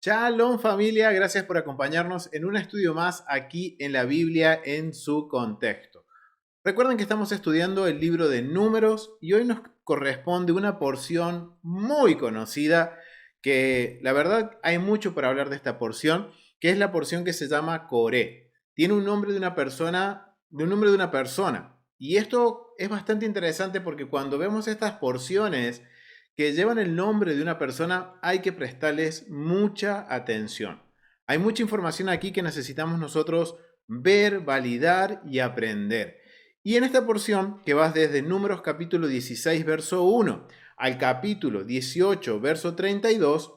Shalom familia, gracias por acompañarnos en un estudio más aquí en la Biblia en su contexto. Recuerden que estamos estudiando el libro de Números y hoy nos corresponde una porción muy conocida que la verdad hay mucho para hablar de esta porción, que es la porción que se llama Coré. Tiene un nombre de una persona, y esto es bastante interesante porque cuando vemos estas porciones que llevan el nombre de una persona, hay que prestarles mucha atención. Hay mucha información aquí que necesitamos nosotros ver, validar y aprender. Y en esta porción, que va desde Números capítulo 16, verso 1 al capítulo 18, verso 32,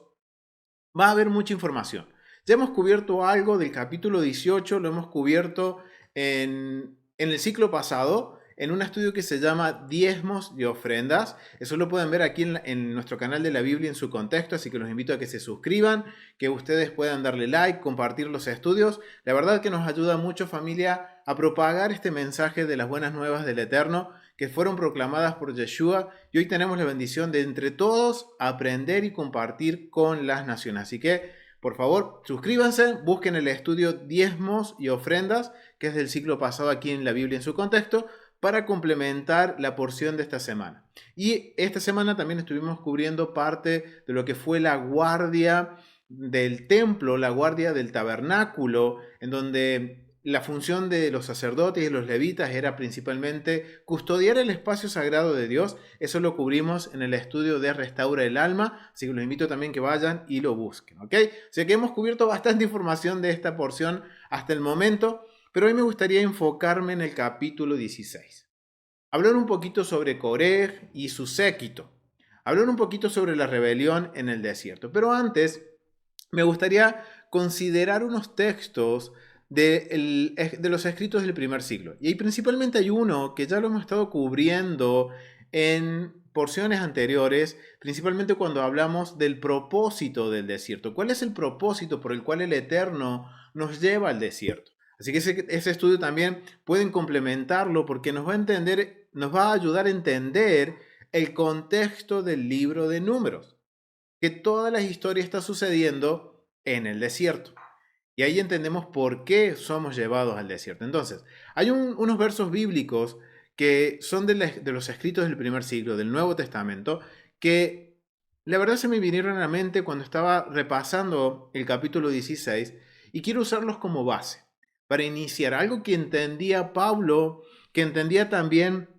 va a haber mucha información. Ya hemos cubierto algo del capítulo 18, lo hemos cubierto en el ciclo pasado, en un estudio que se llama Diezmos y Ofrendas. Eso lo pueden ver aquí en nuestro canal de la Biblia en su contexto, así que los invito a que se suscriban, que ustedes puedan darle like, compartir los estudios. La verdad que nos ayuda mucho, familia, a propagar este mensaje de las buenas nuevas del Eterno que fueron proclamadas por Yeshua, y hoy tenemos la bendición de entre todos aprender y compartir con las naciones. Así que, por favor, suscríbanse, busquen el estudio Diezmos y Ofrendas, que es del ciclo pasado aquí en la Biblia en su contexto, para complementar la porción de esta semana. Y esta semana también estuvimos cubriendo parte de lo que fue la guardia del templo, la guardia del tabernáculo, en donde la función de los sacerdotes y los levitas era principalmente custodiar el espacio sagrado de Dios. Eso lo cubrimos en el estudio de Restaura el Alma, así que los invito también que vayan y lo busquen, ¿ok? Sé que hemos cubierto bastante información de esta porción hasta el momento, pero hoy me gustaría enfocarme en el capítulo 16. Hablar un poquito sobre Coré y su séquito. Hablar un poquito sobre la rebelión en el desierto. Pero antes, me gustaría considerar unos textos de los escritos del primer siglo. Y ahí principalmente hay uno que ya lo hemos estado cubriendo en porciones anteriores, principalmente cuando hablamos del propósito del desierto. ¿Cuál es el propósito por el cual el Eterno nos lleva al desierto? Así que ese estudio también pueden complementarlo porque nos va a ayudar a entender el contexto del libro de Números, que toda la historia está sucediendo en el desierto. Y ahí entendemos por qué somos llevados al desierto. Entonces, hay unos versos bíblicos que son de los escritos del primer siglo, del Nuevo Testamento, que la verdad se me vinieron a la mente cuando estaba repasando el capítulo 16 y quiero usarlos como base para iniciar algo que entendía Pablo, que entendía también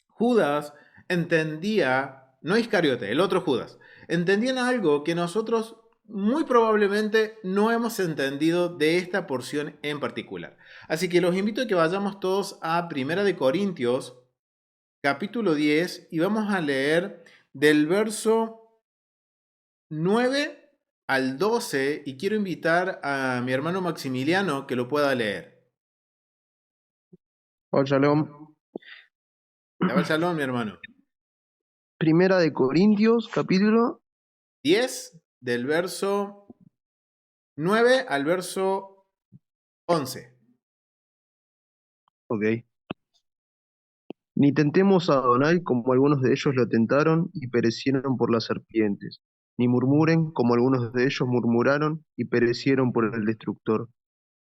Judas, entendía, no Iscariote, el otro Judas, entendían algo que nosotros muy probablemente no hemos entendido de esta porción en particular. Así que los invito a que vayamos todos a Primera de Corintios, capítulo 10, y vamos a leer del verso 9 al 12, y quiero invitar a mi hermano Maximiliano que lo pueda leer. Hola, Shalom. Shabbat Shalom, mi hermano. Primera de Corintios, capítulo. 10 del verso 9 al verso 11. Ok. Ni tentemos a Adonai como algunos de ellos lo tentaron y perecieron por las serpientes, ni murmuren como algunos de ellos murmuraron y perecieron por el destructor.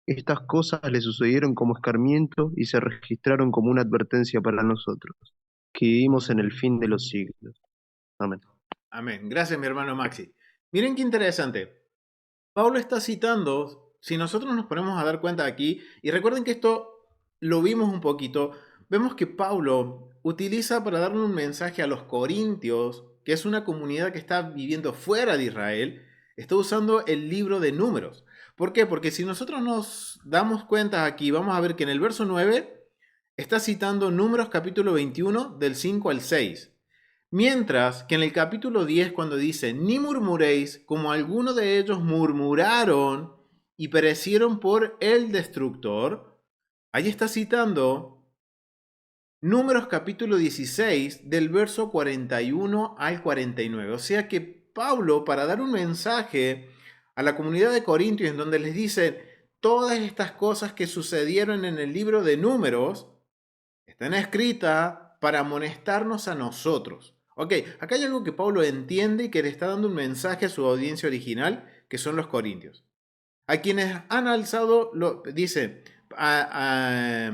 Estas cosas le sucedieron como escarmiento y se registraron como una advertencia para nosotros, que vivimos en el fin de los siglos. Amén. Amén. Gracias, mi hermano Maxi. Miren qué interesante. Pablo está citando, si nosotros nos ponemos a dar cuenta aquí, y recuerden que esto lo vimos un poquito, vemos que Pablo utiliza para darle un mensaje a los corintios, que es una comunidad que está viviendo fuera de Israel, está usando el libro de Números. ¿Por qué? Porque si nosotros nos damos cuenta aquí, vamos a ver que en el verso 9 está citando Números capítulo 21 del 5 al 6. Mientras que en el capítulo 10, cuando dice, ni murmuréis como algunos de ellos murmuraron y perecieron por el destructor, ahí está citando Números capítulo 16 del verso 41 al 49. O sea que Pablo, para dar un mensaje a la comunidad de Corintios en donde les dice todas estas cosas que sucedieron en el libro de Números, están escritas para amonestarnos a nosotros. Ok, acá hay algo que Pablo entiende y que le está dando un mensaje a su audiencia original, que son los corintios. A quienes han alzado, dice, para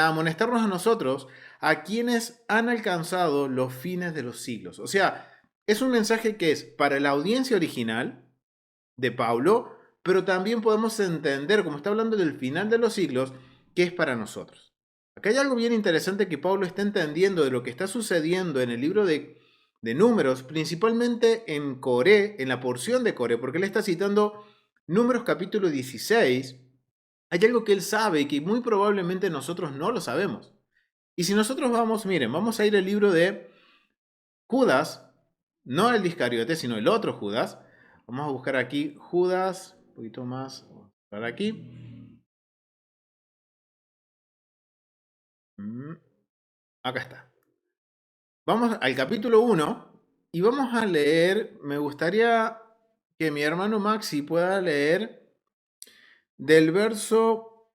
amonestarnos a nosotros, a quienes han alcanzado los fines de los siglos. O sea, es un mensaje que es para la audiencia original de Pablo, pero también podemos entender, como está hablando del final de los siglos, que es para nosotros. Acá hay algo bien interesante que Pablo está entendiendo de lo que está sucediendo en el libro de Números, principalmente en Coré, en la porción de Coré, porque él está citando Números capítulo 16. Hay algo que él sabe y que muy probablemente nosotros no lo sabemos. Y si nosotros vamos, miren, vamos a ir al libro de Judas, no el de Iscariote, sino el otro Judas. Vamos a buscar aquí Judas, un poquito más, para aquí. Acá está. Vamos al capítulo 1 y vamos a leer, me gustaría que mi hermano Maxi pueda leer del verso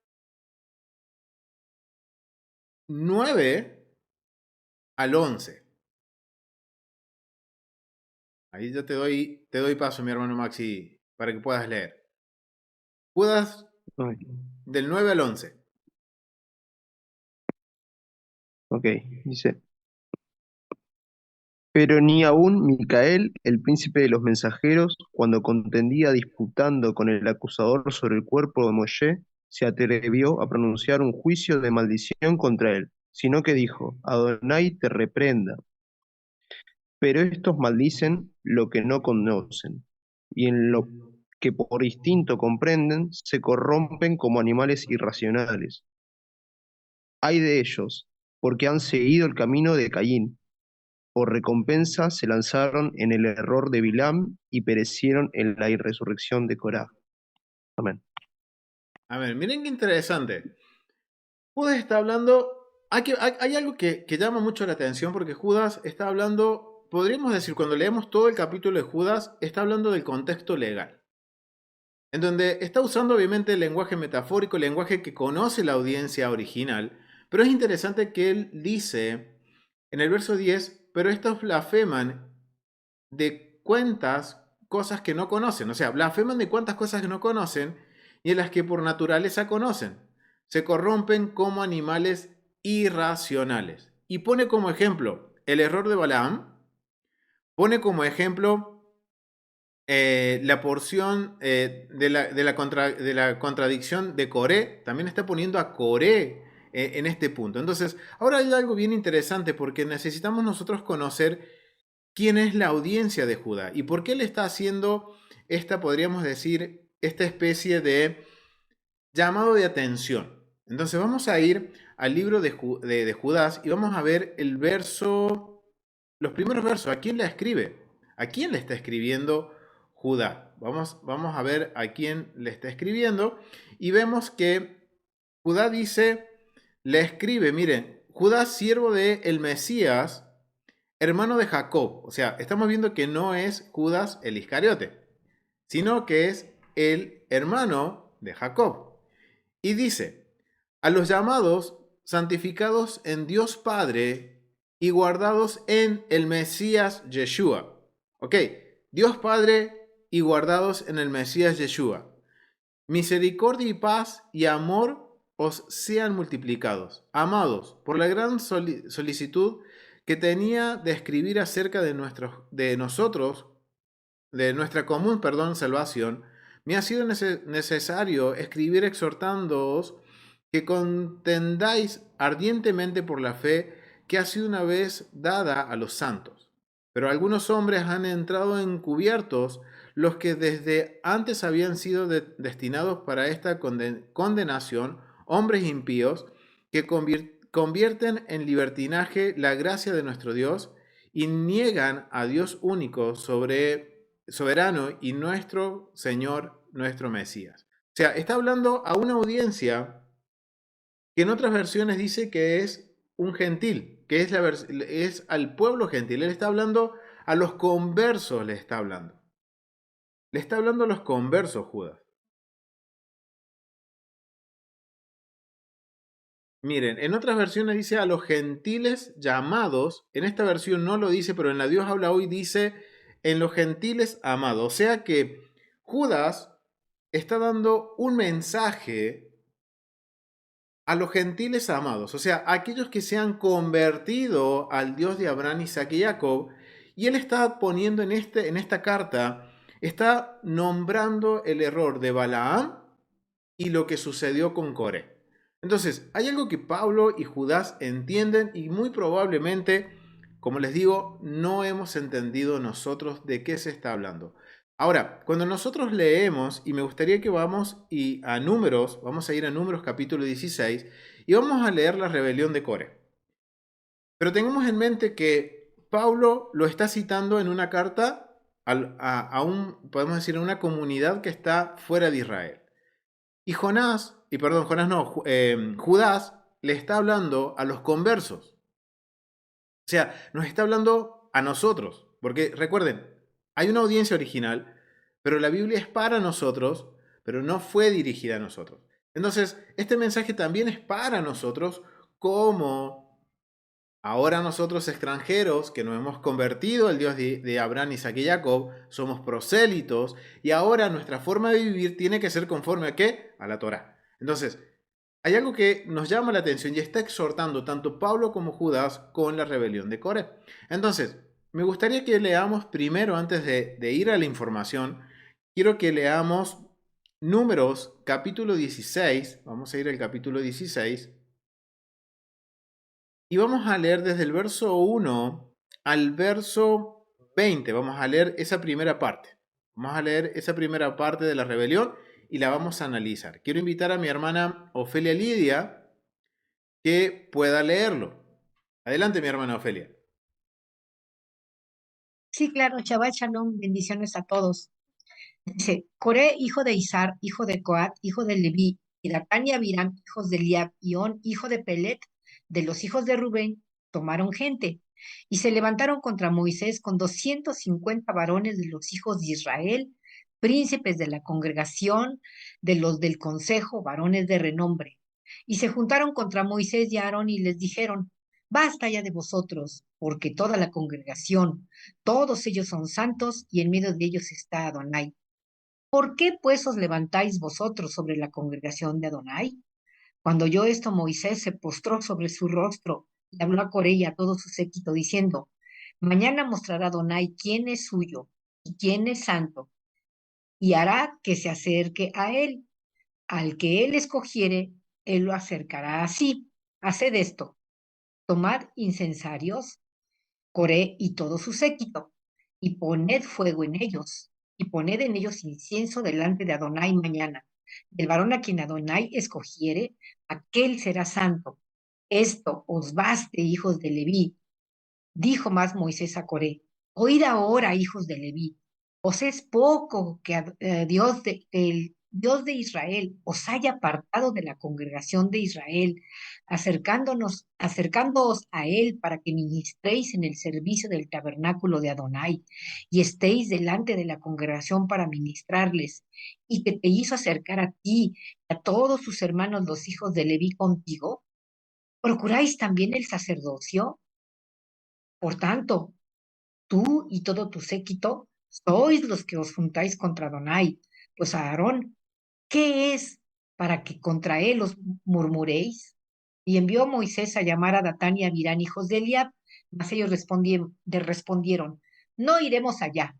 9 al 11. Ahí yo te doy paso, mi hermano Maxi, para que puedas leer. Judas Ay, del 9 al 11. ok, dice, pero ni aun Micael, el príncipe de los mensajeros, cuando contendía disputando con el acusador sobre el cuerpo de Moshe, se atrevió a pronunciar un juicio de maldición contra él, sino que dijo, Adonai te reprenda. Pero estos maldicen lo que no conocen, y en lo que por instinto comprenden, se corrompen como animales irracionales. Ay de ellos, porque han seguido el camino de Caín. Por recompensa se lanzaron en el error de Bilam y perecieron en la irresurrección de Corá. Amén. A ver, miren qué interesante. Judas está hablando, hay algo que llama mucho la atención porque Judas está hablando, podríamos decir, cuando leemos todo el capítulo de Judas, está hablando del contexto legal, en donde está usando obviamente el lenguaje metafórico, el lenguaje que conoce la audiencia original, pero es interesante que él dice en el verso 10, pero estos blasfeman de cuantas cosas que no conocen, o sea, blasfeman de cuantas cosas que no conocen y en las que por naturaleza conocen. Se corrompen como animales irracionales. Y pone como ejemplo el error de Balaam, pone como ejemplo la porción de la contradicción de Coré, también está poniendo a Coré en este punto. Entonces, ahora hay algo bien interesante porque necesitamos nosotros conocer quién es la audiencia de Judá y por qué él está haciendo esta, podríamos decir, esta especie de llamado de atención. Entonces vamos a ir al libro de Judas y vamos a ver el verso, los primeros versos, ¿a quién le escribe? ¿A quién le está escribiendo Judá? Vamos a ver a quién le está escribiendo y vemos que Judá dice, le escribe, miren, Judá, siervo de el Mesías, hermano de Jacob. O sea, estamos viendo que no es Judas el Iscariote, sino que es el hermano de Jacob. Y dice, a los llamados, santificados en Dios Padre y guardados en el Mesías Yeshua. Ok, Dios Padre y guardados en el Mesías Yeshua. Misericordia y paz y amor os sean multiplicados. Amados, por la gran solicitud que tenía de escribir acerca de nosotros, de nuestra común, salvación, me ha sido necesario escribir exhortándoos que contendáis ardientemente por la fe que ha sido una vez dada a los santos. Pero algunos hombres han entrado encubiertos, los que desde antes habían sido destinados para esta condenación, hombres impíos, que convierten en libertinaje la gracia de nuestro Dios y niegan a Dios único soberano y nuestro Señor, nuestro Mesías. O sea, está hablando a una audiencia que en otras versiones dice que es un gentil, que es al pueblo gentil. Él está hablando a los conversos, le está hablando. Le está hablando a los conversos, Judas. Miren, en otras versiones dice a los gentiles llamados. En esta versión no lo dice, pero en la Dios habla hoy dice en los gentiles amados. O sea que Judas está dando un mensaje a los gentiles amados, o sea, a aquellos que se han convertido al Dios de Abraham, Isaac y Jacob, y él está poniendo en esta carta, está nombrando el error de Balaam y lo que sucedió con Coré. Entonces, hay algo que Pablo y Judas entienden y muy probablemente, como les digo, no hemos entendido nosotros de qué se está hablando. Ahora, cuando nosotros leemos, y me gustaría que vamos a ir a Números capítulo 16 y vamos a leer la rebelión de Coré. Pero tengamos en mente que Pablo lo está citando en una carta podemos decir, a una comunidad que está fuera de Israel. Y Judas le está hablando a los conversos. O sea, nos está hablando a nosotros. Porque recuerden, hay una audiencia original, pero la Biblia es para nosotros, pero no fue dirigida a nosotros. Entonces, este mensaje también es para nosotros como ahora nosotros extranjeros que nos hemos convertido al Dios de Abraham, Isaac y Jacob, somos prosélitos y ahora nuestra forma de vivir tiene que ser conforme a ¿qué? A la Torá. Entonces, hay algo que nos llama la atención y está exhortando tanto Pablo como Judas con la rebelión de Coré. Entonces, me gustaría que leamos primero, antes de ir a la información, quiero que leamos Números capítulo 16, vamos a ir al capítulo 16, y vamos a leer desde el verso 1 al verso 20. Vamos a leer esa primera parte. Vamos a leer esa primera parte de la rebelión y la vamos a analizar. Quiero invitar a mi hermana Ofelia Lidia que pueda leerlo. Adelante, mi hermana Ofelia. Sí, claro, Shabbat Shalom, bendiciones a todos. Dice, Coré, hijo de Izar, hijo de Coat, hijo de Leví, y Datán y Abiram, hijos de Eliab, y On, hijo de Pelet, de los hijos de Rubén, tomaron gente, y se levantaron contra Moisés con 250 varones de los hijos de Israel, príncipes de la congregación, de los del consejo, varones de renombre. Y se juntaron contra Moisés y Aarón y les dijeron, basta ya de vosotros, porque toda la congregación, todos ellos son santos, y en medio de ellos está Adonai. ¿Por qué pues os levantáis vosotros sobre la congregación de Adonai? Cuando oyó esto, Moisés se postró sobre su rostro y habló a Coré y a todo su séquito, diciendo, mañana mostrará Adonai quién es suyo y quién es santo, y hará que se acerque a él. Al que él escogiere, él lo acercará así. Haced esto, tomad incensarios, Coré y todo su séquito, y poned fuego en ellos, y poned en ellos incienso delante de Adonai mañana. El varón a quien Adonai escogiere, aquel será santo. Esto os baste, hijos de Leví. Dijo más Moisés a Coré, oíd ahora, hijos de Leví, os es poco que el Dios de Israel os haya apartado de la congregación de Israel, acercándoos a él para que ministréis en el servicio del tabernáculo de Adonai y estéis delante de la congregación para ministrarles, y que te hizo acercar a ti y a todos sus hermanos los hijos de Leví contigo. ¿Procuráis también el sacerdocio? Por tanto, tú y todo tu séquito sois los que os juntáis contra Adonai, pues a Aarón, ¿qué es para que contra él os murmuréis? Y envió Moisés a llamar a Datán y a Abirán, hijos de Eliab, mas ellos respondieron, no iremos allá.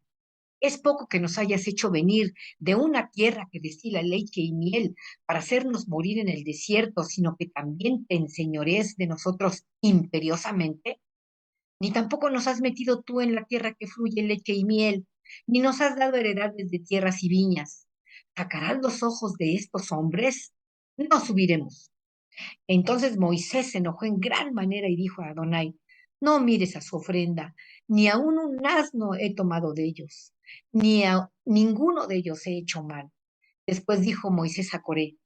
Es poco que nos hayas hecho venir de una tierra que destila leche y miel para hacernos morir en el desierto, sino que también te enseñorees de nosotros imperiosamente. Ni tampoco nos has metido tú en la tierra que fluye leche y miel, ni nos has dado heredades de tierras y viñas. ¿Sacarás los ojos de estos hombres? No subiremos. Entonces Moisés se enojó en gran manera y dijo a Adonai, no mires a su ofrenda, ni aun un asno he tomado de ellos, ni a ninguno de ellos he hecho mal. Después dijo Moisés a Coré,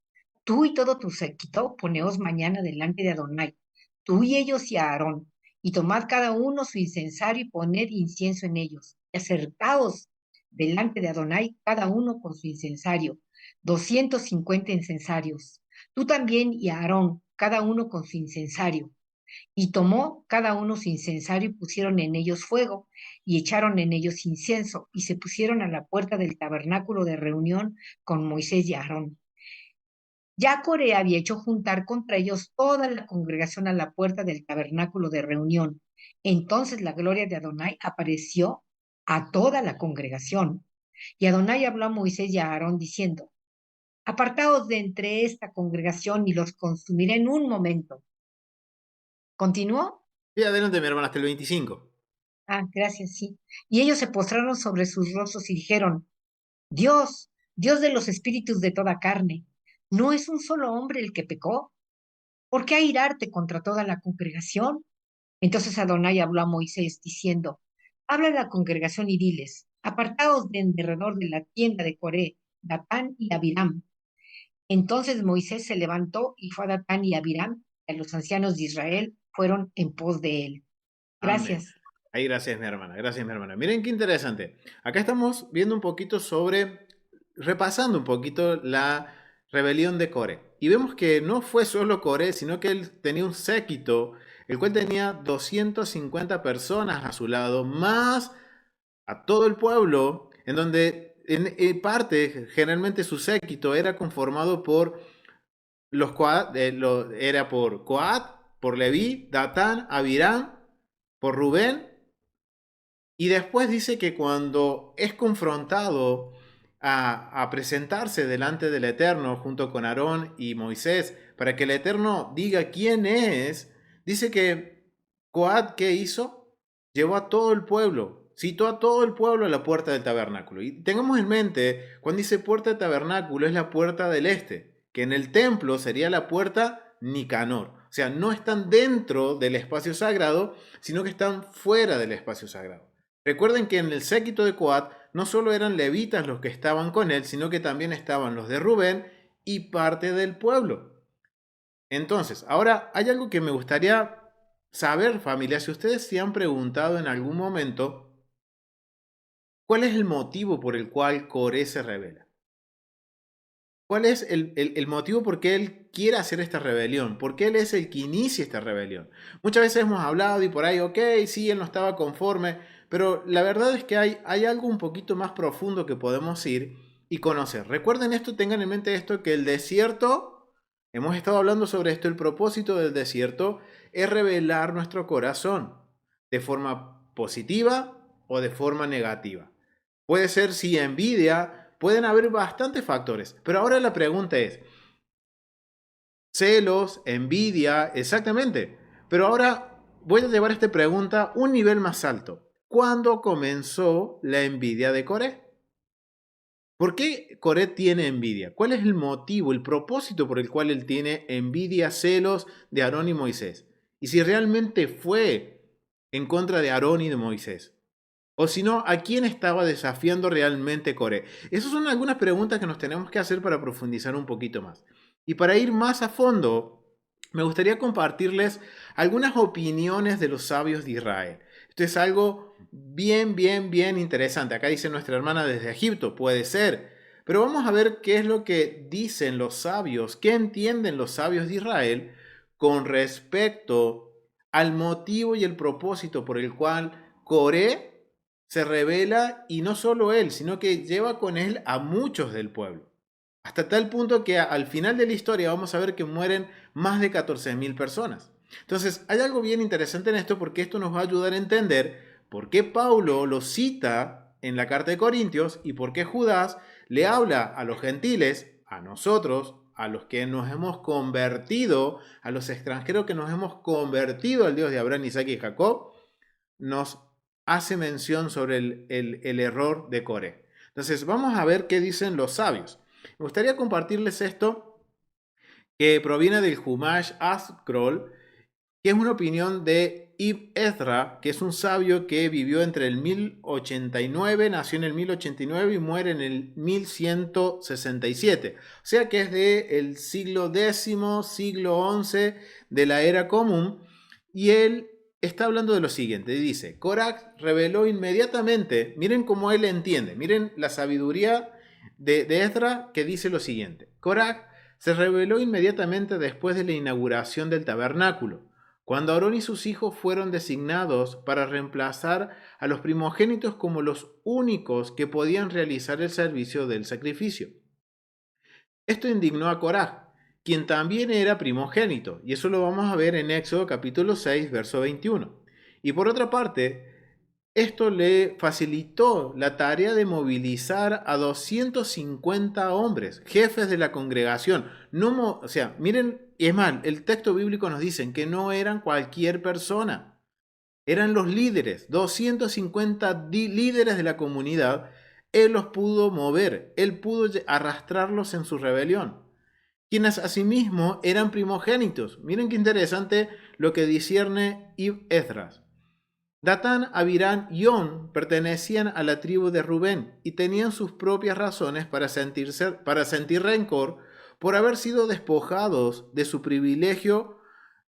tú y todo tu séquito, poneos mañana delante de Adonai, tú y ellos y a Aarón, y tomad cada uno su incensario y poned incienso en ellos, y acercaos delante de Adonai, cada uno con su incensario, 250 incensarios. Tú también y a Aarón, cada uno con su incensario. Y tomó cada uno su incensario y pusieron en ellos fuego, y echaron en ellos incienso, y se pusieron a la puerta del tabernáculo de reunión con Moisés y Aarón. Ya Coré había hecho juntar contra ellos toda la congregación a la puerta del tabernáculo de reunión. Entonces la gloria de Adonai apareció a toda la congregación. Y Adonai habló a Moisés y a Aarón diciendo: Apartaos de entre esta congregación y los consumiré en un momento. ¿Continuó? Sí, adelante, mi hermana, hasta el 25. Ah, gracias, sí. Y ellos se postraron sobre sus rostros y dijeron: Dios, Dios de los espíritus de toda carne, ¿no es un solo hombre el que pecó? ¿Por qué airarte contra toda la congregación? Entonces Adonai habló a Moisés diciendo: Habla a la congregación y diles: Apartaos de en derredor de la tienda de Coré, Datán y Abiram. Entonces Moisés se levantó y fue a Datán y Abiram, y a los ancianos de Israel fueron en pos de él. Amén. Gracias. Ahí, gracias, mi hermana. Gracias, mi hermana. Miren qué interesante. Acá estamos viendo un poquito sobre, repasando un poquito la rebelión de Coré. Y vemos que no fue solo Coré, sino que él tenía un séquito, el cual tenía 250 personas a su lado, más a todo el pueblo, en donde en parte, generalmente su séquito era conformado por los Coat, era por Coat, por Leví, Datán, Abiram, por Rubén. Y después dice que cuando es confrontado a presentarse delante del Eterno junto con Aarón y Moisés, para que el Eterno diga quién es, dice que Coat, ¿qué hizo? Llevó a todo el pueblo, citó a todo el pueblo a la puerta del tabernáculo. Y tengamos en mente, cuando dice puerta del tabernáculo, es la puerta del este, que en el templo sería la puerta Nicanor. O sea, no están dentro del espacio sagrado, sino que están fuera del espacio sagrado. Recuerden que en el séquito de Coat no solo eran levitas los que estaban con él, sino que también estaban los de Rubén y parte del pueblo. Entonces, ahora hay algo que me gustaría saber, familia, si ustedes se han preguntado en algún momento, ¿cuál es el motivo por el cual Coré se revela? ¿Cuál es el motivo por qué él quiere hacer esta rebelión? ¿Por qué él es el que inicia esta rebelión? Muchas veces hemos hablado y por ahí, ok, sí, él no estaba conforme, pero la verdad es que hay algo un poquito más profundo que podemos ir y conocer. Recuerden esto, tengan en mente esto, que el desierto, hemos estado hablando sobre esto, el propósito del desierto es revelar nuestro corazón de forma positiva o de forma negativa. Puede ser si envidia, pueden haber bastantes factores. Pero ahora la pregunta es, celos, envidia, exactamente. Pero ahora voy a llevar esta pregunta un nivel más alto. ¿Cuándo comenzó la envidia de Coré? ¿Por qué Coré tiene envidia? ¿Cuál es el motivo, el propósito por el cual él tiene envidia, celos de Aarón y Moisés? Y si realmente fue en contra de Aarón y de Moisés. O si no, ¿a quién estaba desafiando realmente Coré? Esas son algunas preguntas que nos tenemos que hacer para profundizar un poquito más. Y para ir más a fondo, me gustaría compartirles algunas opiniones de los sabios de Israel. Esto es algo bien interesante. Acá dice nuestra hermana desde Egipto, puede ser. Pero vamos a ver qué es lo que dicen los sabios, qué entienden los sabios de Israel con respecto al motivo y el propósito por el cual Coré se revela, y no solo él, sino que lleva con él a muchos del pueblo. Hasta tal punto que al final de la historia vamos a ver que mueren más de 14.000 personas. Entonces, hay algo bien interesante en esto, porque esto nos va a ayudar a entender por qué Pablo lo cita en la carta de Corintios y por qué Judas le habla a los gentiles, a nosotros, a los que nos hemos convertido, a los extranjeros que nos hemos convertido al Dios de Abraham, Isaac y Jacob, nos hace mención sobre el error de Coré. Entonces, vamos a ver qué dicen los sabios. Me gustaría compartirles esto, que proviene del Humash Ascroll, que es una opinión de Ibn Ezra, que es un sabio que vivió entre el 1089, nació en el 1089 y muere en el 1167. O sea que es del siglo X, siglo XI de la era común. Y él está hablando de lo siguiente. Dice, Coraj reveló inmediatamente, miren cómo él entiende, miren la sabiduría de Ezra, que dice lo siguiente. Coraj se reveló inmediatamente después de la inauguración del tabernáculo, cuando Aarón y sus hijos fueron designados para reemplazar a los primogénitos como los únicos que podían realizar el servicio del sacrificio. Esto indignó a Coraj, quien también era primogénito, y eso lo vamos a ver en Éxodo capítulo 6, verso 21. Y por otra parte, esto le facilitó la tarea de movilizar a 250 hombres, jefes de la congregación. No, o sea, miren, y es más, el texto bíblico nos dice que no eran cualquier persona, eran los líderes, 250 líderes de la comunidad. Él los pudo mover, él pudo arrastrarlos en su rebelión, quienes asimismo eran primogénitos. Miren qué interesante lo que discierne Esdras. Datán, Abirán y On pertenecían a la tribu de Rubén y tenían sus propias razones para sentir rencor por haber sido despojados de su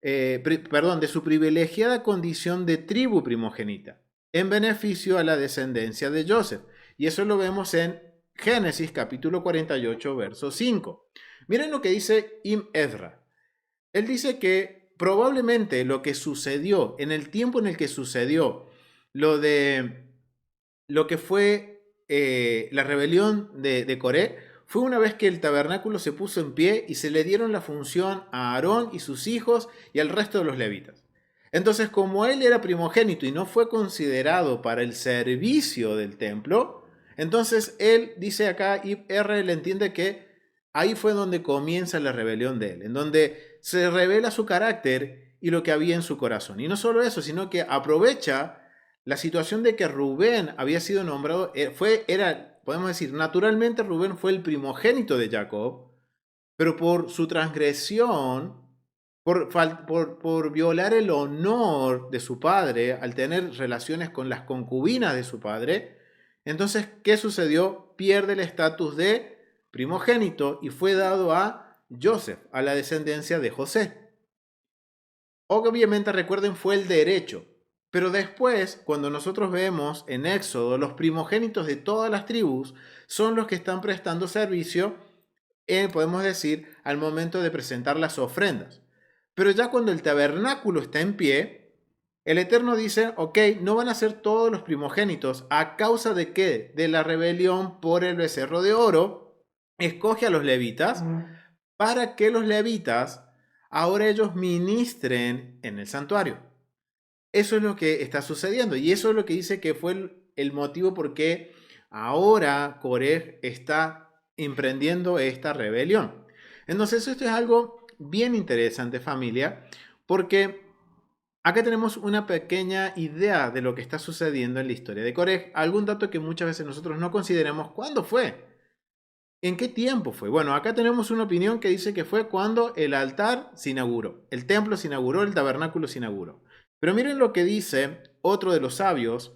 de su privilegiada condición de tribu primogénita, en beneficio a la descendencia de Joseph. Y eso lo vemos en Génesis capítulo 48, verso 5. Miren lo que dice Esdras. Él dice que probablemente lo que sucedió en el tiempo en el que sucedió lo que fue la rebelión de Coré, fue una vez que el tabernáculo se puso en pie y se le dieron la función a Aarón y sus hijos y al resto de los levitas. Entonces, como él era primogénito y no fue considerado para el servicio del templo, entonces él dice acá, él entiende que ahí fue donde comienza la rebelión de él, en donde se revela su carácter y lo que había en su corazón. Y no solo eso, sino que aprovecha la situación de que Rubén había sido nombrado, podemos decir, naturalmente Rubén fue el primogénito de Jacob, pero por su transgresión, por violar el honor de su padre al tener relaciones con las concubinas de su padre, entonces, ¿qué sucedió? Pierde el estatus de primogénito y fue dado a Joseph, a la descendencia de José. Obviamente, recuerden, fue el derecho. Pero después, cuando nosotros vemos en Éxodo, los primogénitos de todas las tribus son los que están prestando servicio, podemos decir, al momento de presentar las ofrendas. Pero ya cuando el tabernáculo está en pie, el Eterno dice, ok, no van a ser todos los primogénitos. ¿A causa de qué? De la rebelión por el becerro de oro. Escoge a los levitas para que los levitas ahora ellos ministren en el santuario. Eso es lo que está sucediendo y eso es lo que dice que fue el motivo por qué ahora Coré está emprendiendo esta rebelión. Entonces esto es algo bien interesante, familia, porque acá tenemos una pequeña idea de lo que está sucediendo en la historia de Coré. Algún dato que muchas veces nosotros no consideramos. ¿Cuándo fue? ¿En qué tiempo fue? Bueno, acá tenemos una opinión que dice que fue cuando el altar se inauguró, el templo se inauguró, el tabernáculo se inauguró. Pero miren lo que dice otro de los sabios,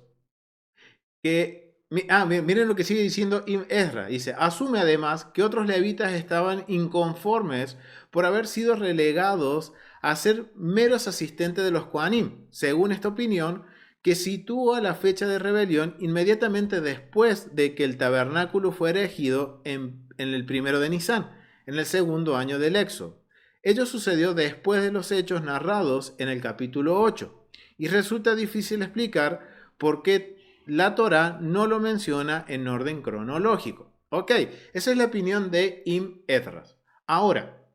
miren lo que sigue diciendo Esdras. Dice, asume además que otros levitas estaban inconformes por haber sido relegados a ser meros asistentes de los Kohanim. Según esta opinión, que sitúa la fecha de rebelión inmediatamente después de que el tabernáculo fue erigido en el primero de Nisán, en el segundo año del Éxodo. Ello sucedió después de los hechos narrados en el capítulo 8, y resulta difícil explicar por qué la Torá no lo menciona en orden cronológico. Ok, esa es la opinión de Esdras. Ahora,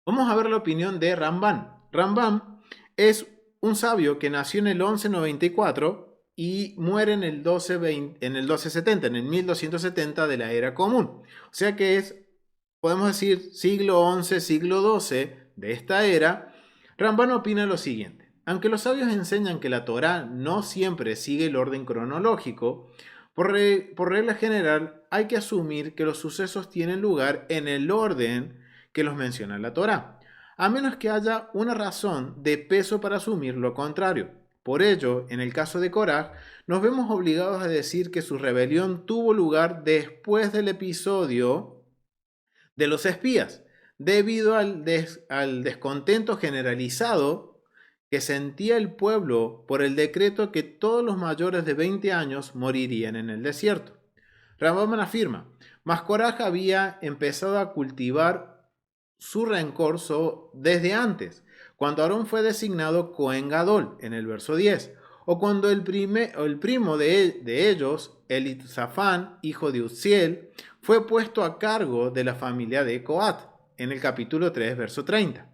vamos a ver la opinión de Rambam. Rambam es un sabio que nació en el 1194 y muere en el 1270, en el 1270 de la era común. O sea que es, podemos decir, siglo XI, siglo XII de esta era. Rambam opina lo siguiente. Aunque los sabios enseñan que la Torá no siempre sigue el orden cronológico, por regla general hay que asumir que los sucesos tienen lugar en el orden que los menciona la Torá, a menos que haya una razón de peso para asumir lo contrario. Por ello, en el caso de Coraj, nos vemos obligados a decir que su rebelión tuvo lugar después del episodio de los espías, debido al descontento generalizado que sentía el pueblo por el decreto que todos los mayores de 20 años morirían en el desierto. Rambam afirma, mas Coraj había empezado a cultivar su rencor desde antes, cuando Aarón fue designado Cohen Gadol, en el verso 10, o cuando el primo de ellos, Elisafán, hijo de Uzziel, fue puesto a cargo de la familia de Coat, en el capítulo 3, verso 30,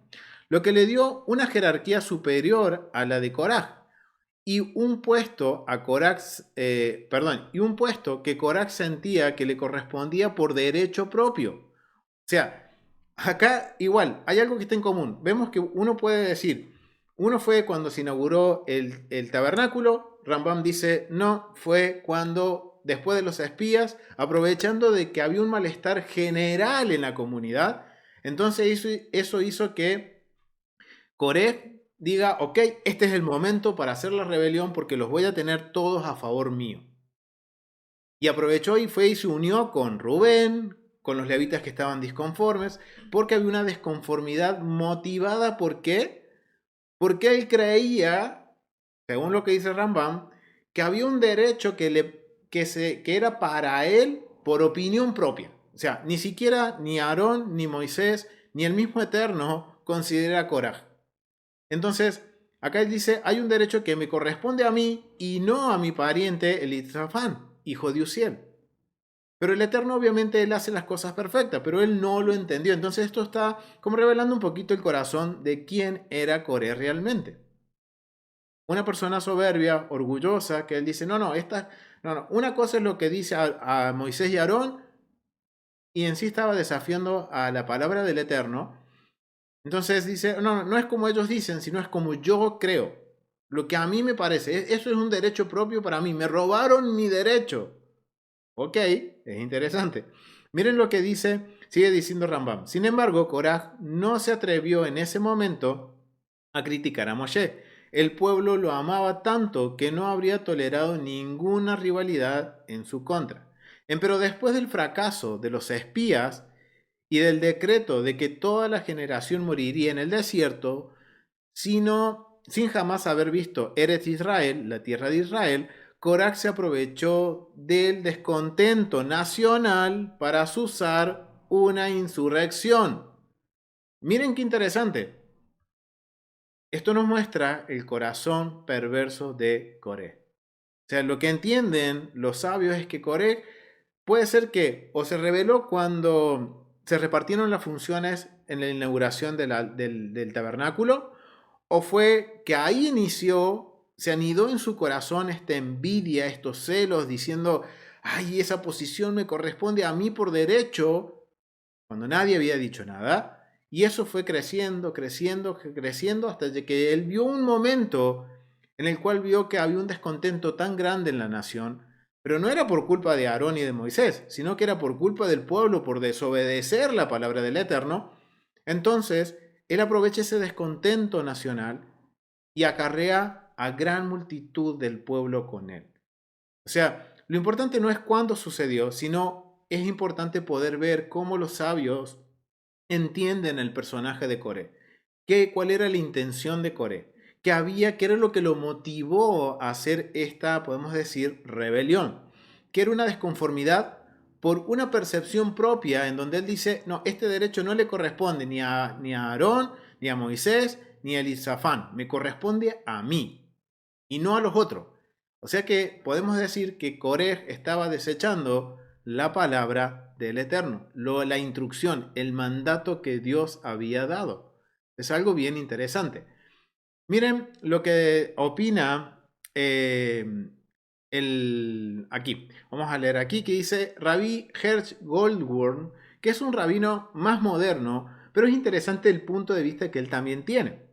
lo que le dio una jerarquía superior a la de Coraj, y un puesto y un puesto que Coraj sentía que le correspondía por derecho propio. O sea, acá igual, hay algo que está en común. Vemos que uno puede decir, uno fue cuando se inauguró el tabernáculo, Rambam dice, no, fue cuando, después de los espías, aprovechando de que había un malestar general en la comunidad, entonces eso hizo que Coré diga, ok, este es el momento para hacer la rebelión porque los voy a tener todos a favor mío. Y aprovechó y fue y se unió con Rubén, con los levitas que estaban disconformes, porque había una desconformidad motivada. ¿Por qué? Porque él creía, según lo que dice Rambam, que había un derecho que era para él por opinión propia. O sea, ni siquiera ni Aarón, ni Moisés, ni el mismo Eterno considera a Coraj. Entonces, acá él dice, hay un derecho que me corresponde a mí y no a mi pariente Elisafán, hijo de Uziel. Pero el Eterno obviamente él hace las cosas perfectas, pero él no lo entendió. Entonces esto está como revelando un poquito el corazón de quién era Coré realmente. Una persona soberbia, orgullosa, que él dice, no, una cosa es lo que dice a Moisés y Aarón, y en sí estaba desafiando a la palabra del Eterno. Entonces dice, no es como ellos dicen, sino es como yo creo. Lo que a mí me parece, eso es un derecho propio para mí. Me robaron mi derecho. Ok, es interesante. Miren lo que sigue diciendo Rambam. Sin embargo, Koraj no se atrevió en ese momento a criticar a Moshe. El pueblo lo amaba tanto que no habría tolerado ninguna rivalidad en su contra. Pero después del fracaso de los espías y del decreto de que toda la generación moriría en el desierto, sin jamás haber visto Eretz Israel, la tierra de Israel, Korach se aprovechó del descontento nacional para azuzar una insurrección. Miren qué interesante. Esto nos muestra el corazón perverso de Coré. O sea, lo que entienden los sabios es que Coré puede ser que o se rebeló cuando se repartieron las funciones en la inauguración del tabernáculo, o fue que ahí se anidó en su corazón esta envidia, estos celos, diciendo, ay, esa posición me corresponde a mí por derecho, cuando nadie había dicho nada. Y eso fue creciendo, creciendo, creciendo, hasta que él vio un momento en el cual vio que había un descontento tan grande en la nación, pero no era por culpa de Aarón y de Moisés, sino que era por culpa del pueblo, por desobedecer la palabra del Eterno. Entonces, él aprovecha ese descontento nacional y acarrea a gran multitud del pueblo con él. O sea, lo importante no es cuándo sucedió, sino es importante poder ver cómo los sabios entienden el personaje de Coré. ¿Cuál era la intención de Coré? ¿Qué era lo que lo motivó a hacer esta, podemos decir, rebelión? Que era una desconformidad por una percepción propia en donde él dice, no, este derecho no le corresponde ni a Aarón, ni a Moisés, ni a Elisafán, me corresponde a mí y no a los otros. O sea que podemos decir que Coré estaba desechando la palabra del Eterno, la instrucción, el mandato que Dios había dado. Es algo bien interesante. Miren lo que opina aquí. Vamos a leer aquí que dice Rabbi Hersch Goldwurm, que es un rabino más moderno, pero es interesante el punto de vista que él también tiene.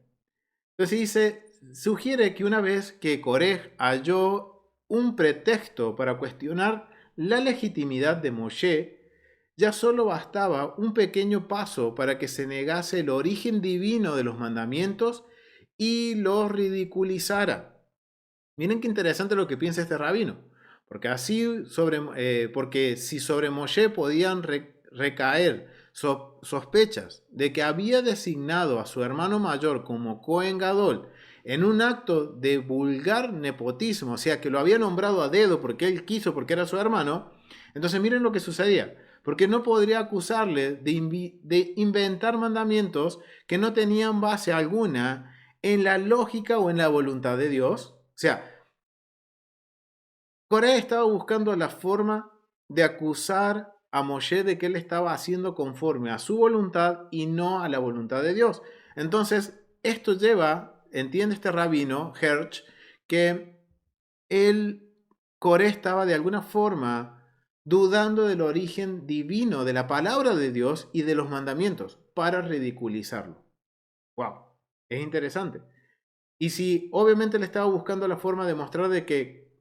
Entonces dice, sugiere que una vez que Koreh halló un pretexto para cuestionar la legitimidad de Moshe, ya solo bastaba un pequeño paso para que se negase el origen divino de los mandamientos y los ridiculizara. Miren qué interesante lo que piensa este rabino, porque porque si sobre Moshe podían recaer sospechas de que había designado a su hermano mayor como Cohen Gadol en un acto de vulgar nepotismo, o sea que lo había nombrado a dedo porque él quiso, porque era su hermano, entonces miren lo que sucedía. porque no podría acusarle de inventar mandamientos que no tenían base alguna en la lógica o en la voluntad de Dios. O sea, Coré estaba buscando la forma de acusar a Moshe de que él estaba haciendo conforme a su voluntad y no a la voluntad de Dios. Entonces, esto lleva, entiende este rabino, Herch, que Coré estaba de alguna forma dudando del origen divino de la palabra de Dios y de los mandamientos para ridiculizarlo. ¡Wow! Es interesante. Y si obviamente le estaba buscando la forma de mostrar de que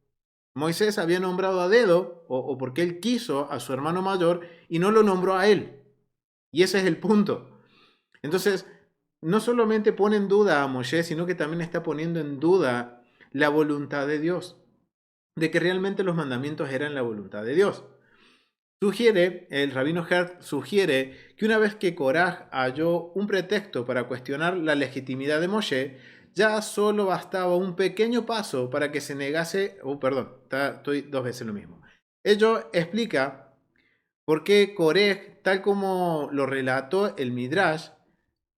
Moisés había nombrado a dedo, o porque él quiso a su hermano mayor y no lo nombró a él. Y ese es el punto. Entonces, no solamente pone en duda a Moshe, sino que también está poniendo en duda la voluntad de Dios, de que realmente los mandamientos eran la voluntad de Dios. El rabino Hertz sugiere que una vez que Koraj halló un pretexto para cuestionar la legitimidad de Moshe, ya solo bastaba un pequeño paso para que se negase, estoy dos veces lo mismo. Ello explica por qué Koraj, tal como lo relató el Midrash,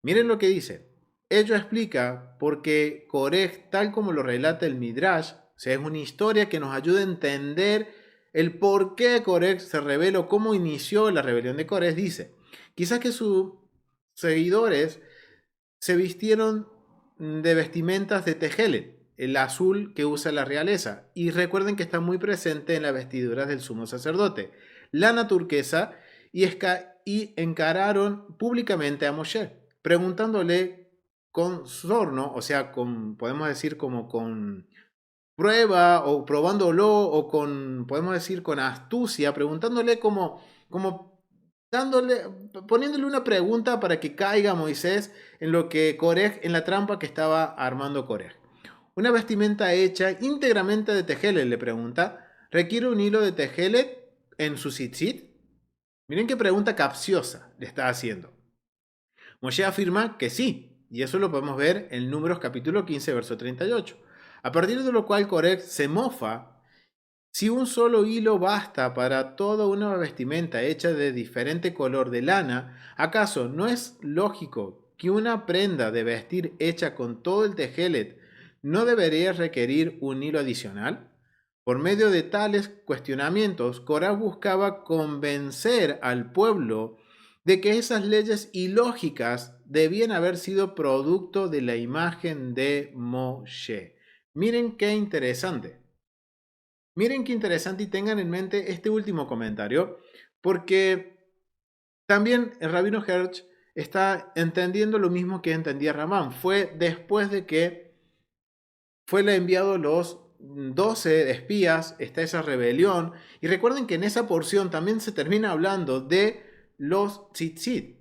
miren lo que dice. Ello explica por qué Koraj, tal como lo relata el Midrash, o sea, es una historia que nos ayuda a entender el por qué Coré se reveló, cómo inició la rebelión de Coré. Dice, quizás que sus seguidores se vistieron de vestimentas de tejelet, el azul que usa la realeza, y recuerden que está muy presente en las vestiduras del sumo sacerdote, lana turquesa, y encararon públicamente a Moshe, preguntándole con sorno, o sea, podemos decir como con prueba o probándolo o podemos decir, con astucia, preguntándole poniéndole una pregunta para que caiga Moisés en la trampa que estaba armando Corej. Una vestimenta hecha íntegramente de tejelet, le pregunta, ¿requiere un hilo de tejelet en su tzitzit? Miren qué pregunta capciosa le está haciendo. Moshe afirma que sí, y eso lo podemos ver en Números capítulo 15, verso 38. A partir de lo cual Coré se mofa: si un solo hilo basta para toda una vestimenta hecha de diferente color de lana, ¿acaso no es lógico que una prenda de vestir hecha con todo el tejelet no debería requerir un hilo adicional? Por medio de tales cuestionamientos, Corá buscaba convencer al pueblo de que esas leyes ilógicas debían haber sido producto de la imagen de Moshe. Miren qué interesante. Miren qué interesante, y tengan en mente este último comentario, porque también el rabino Hertz está entendiendo lo mismo que entendía Ramán. Fue después de que fue enviado los 12 espías, está esa rebelión, y recuerden que en esa porción también se termina hablando de los tzitzit.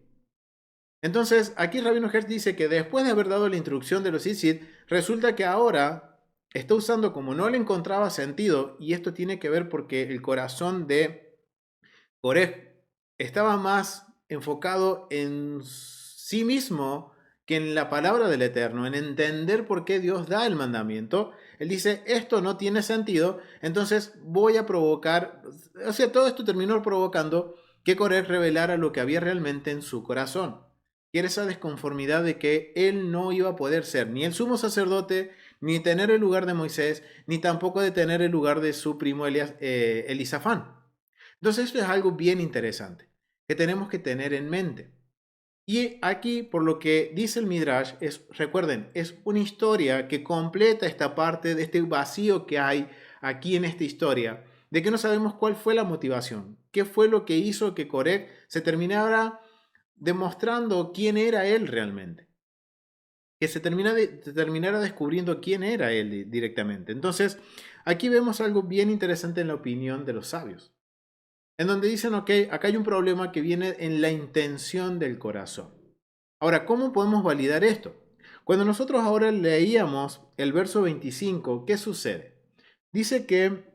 Entonces, aquí Rabino Hertz dice que después de haber dado la instrucción de los tzitzit, resulta que ahora está usando, como no le encontraba sentido, y esto tiene que ver porque el corazón de Coré estaba más enfocado en sí mismo que en la palabra del Eterno, en entender por qué Dios da el mandamiento. Él dice, esto no tiene sentido, entonces voy a provocar, o sea, todo esto terminó provocando que Coré revelara lo que había realmente en su corazón. Y era esa desconformidad de que él no iba a poder ser ni el sumo sacerdote, ni tener el lugar de Moisés, ni tampoco de tener el lugar de su primo Elisafán. Entonces esto es algo bien interesante que tenemos que tener en mente. Y aquí, por lo que dice el Midrash, recuerden, es una historia que completa esta parte de este vacío que hay aquí en esta historia, de que no sabemos cuál fue la motivación, qué fue lo que hizo que Coré se terminara demostrando quién era él realmente, que se terminara descubriendo quién era él directamente. Entonces, aquí vemos algo bien interesante en la opinión de los sabios, en donde dicen, ok, acá hay un problema que viene en la intención del corazón. Ahora, ¿cómo podemos validar esto? Cuando nosotros ahora leíamos el verso 25, ¿qué sucede? Dice que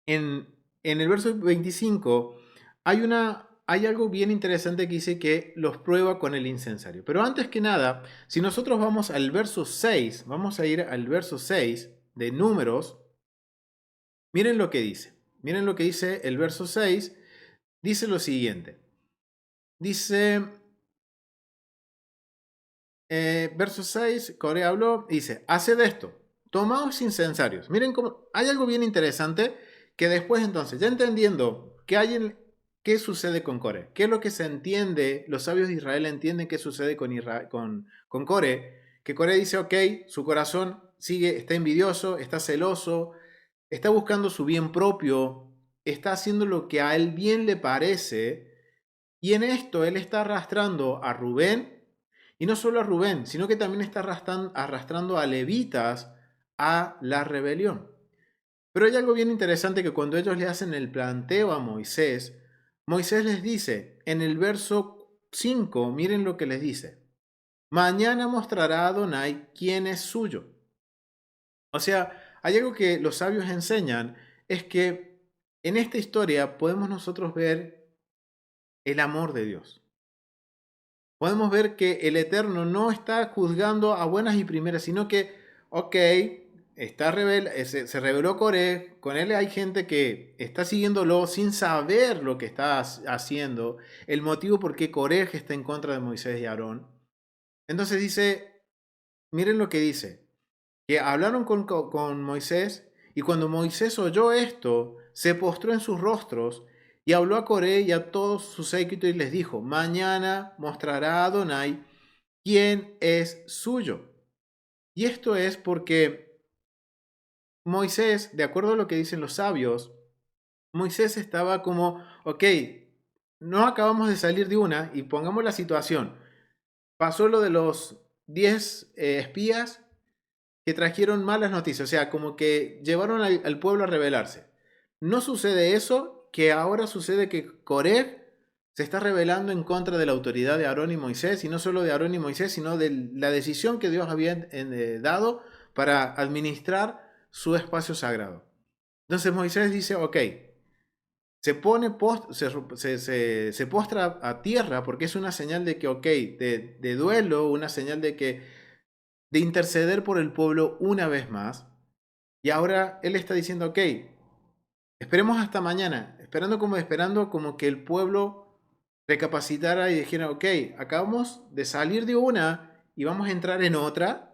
en el verso 25 hay algo bien interesante que dice que los prueba con el incensario. Pero antes que nada, si nosotros vamos al verso 6, vamos a ir al verso 6 de Números, miren lo que dice. Miren lo que dice el verso 6. dice lo siguiente. Dice, verso 6, Coré habló, dice, haced esto, tomaos incensarios. Miren cómo, hay algo bien interesante que después entonces, ya entendiendo qué sucede con Coré, qué es lo que se entiende, los sabios de Israel entienden qué sucede con Coré, que Coré dice, ok, su corazón sigue, está envidioso, está celoso, está buscando su bien propio, está haciendo lo que a él bien le parece, y en esto él está arrastrando a Rubén, y no solo a Rubén, sino que también está arrastrando a levitas a la rebelión. Pero hay algo bien interesante que cuando ellos le hacen el planteo a Moisés, Moisés les dice en el verso 5, miren lo que les dice. Mañana mostrará a Adonai quién es suyo. O sea, hay algo que los sabios enseñan, es que en esta historia podemos nosotros ver el amor de Dios. Podemos ver que el Eterno no está juzgando a buenas y primeras, sino que, ok, se reveló Coré, con él hay gente que está siguiéndolo sin saber lo que está haciendo, el motivo por qué Coré está en contra de Moisés y Aarón. Entonces dice, miren lo que dice, que hablaron con Moisés, y cuando Moisés oyó esto, se postró en sus rostros y habló a Coré y a todos sus séquito y les dijo, mañana mostrará a Adonai quién es suyo. Y esto es porque Moisés, de acuerdo a lo que dicen los sabios, Moisés estaba como, ok, no acabamos de salir de una y pongamos la situación. Pasó lo de los 10 espías que trajeron malas noticias, o sea, como que llevaron al pueblo a rebelarse. No sucede eso, que ahora sucede que Coré se está rebelando en contra de la autoridad de Aarón y Moisés, y no solo de Aarón y Moisés, sino de la decisión que Dios había dado para administrar su espacio sagrado. Entonces Moisés dice, ok, se postra a tierra porque es una señal de que, ok, de duelo, una señal de interceder por el pueblo una vez más. Y ahora él está diciendo, ok, esperemos hasta mañana, esperando como que el pueblo recapacitara y dijera, ok, acabamos de salir de una y vamos a entrar en otra,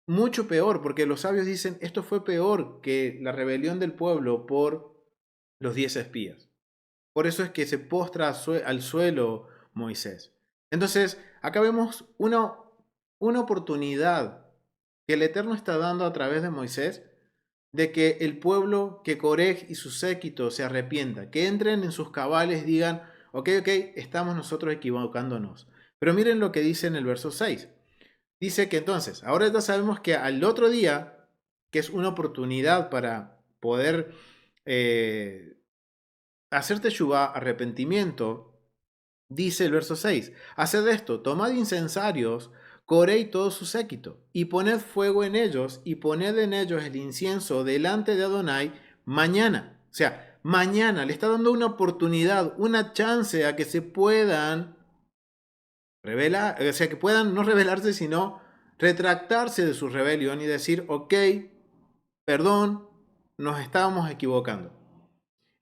mucho peor, porque los sabios dicen, esto fue peor que la rebelión del pueblo por los 10 espías. Por eso es que se postra al suelo Moisés. Entonces, acá vemos una oportunidad que el Eterno está dando a través de Moisés de que el pueblo, que Coré y su séquito se arrepienta, que entren en sus cabales, digan, ok, estamos nosotros equivocándonos. Pero miren lo que dice en el verso 6. Dice que entonces, ahora ya sabemos que al otro día, que es una oportunidad para poder hacer teshuvá, arrepentimiento, dice el verso 6, haced esto, tomad incensarios, Coré y todo su séquito, y poned fuego en ellos, y poned en ellos el incienso delante de Adonai mañana. O sea, mañana le está dando una oportunidad, una chance a que se puedan revelar, o sea, que puedan no rebelarse, sino retractarse de su rebelión y decir, ok, perdón, nos estábamos equivocando.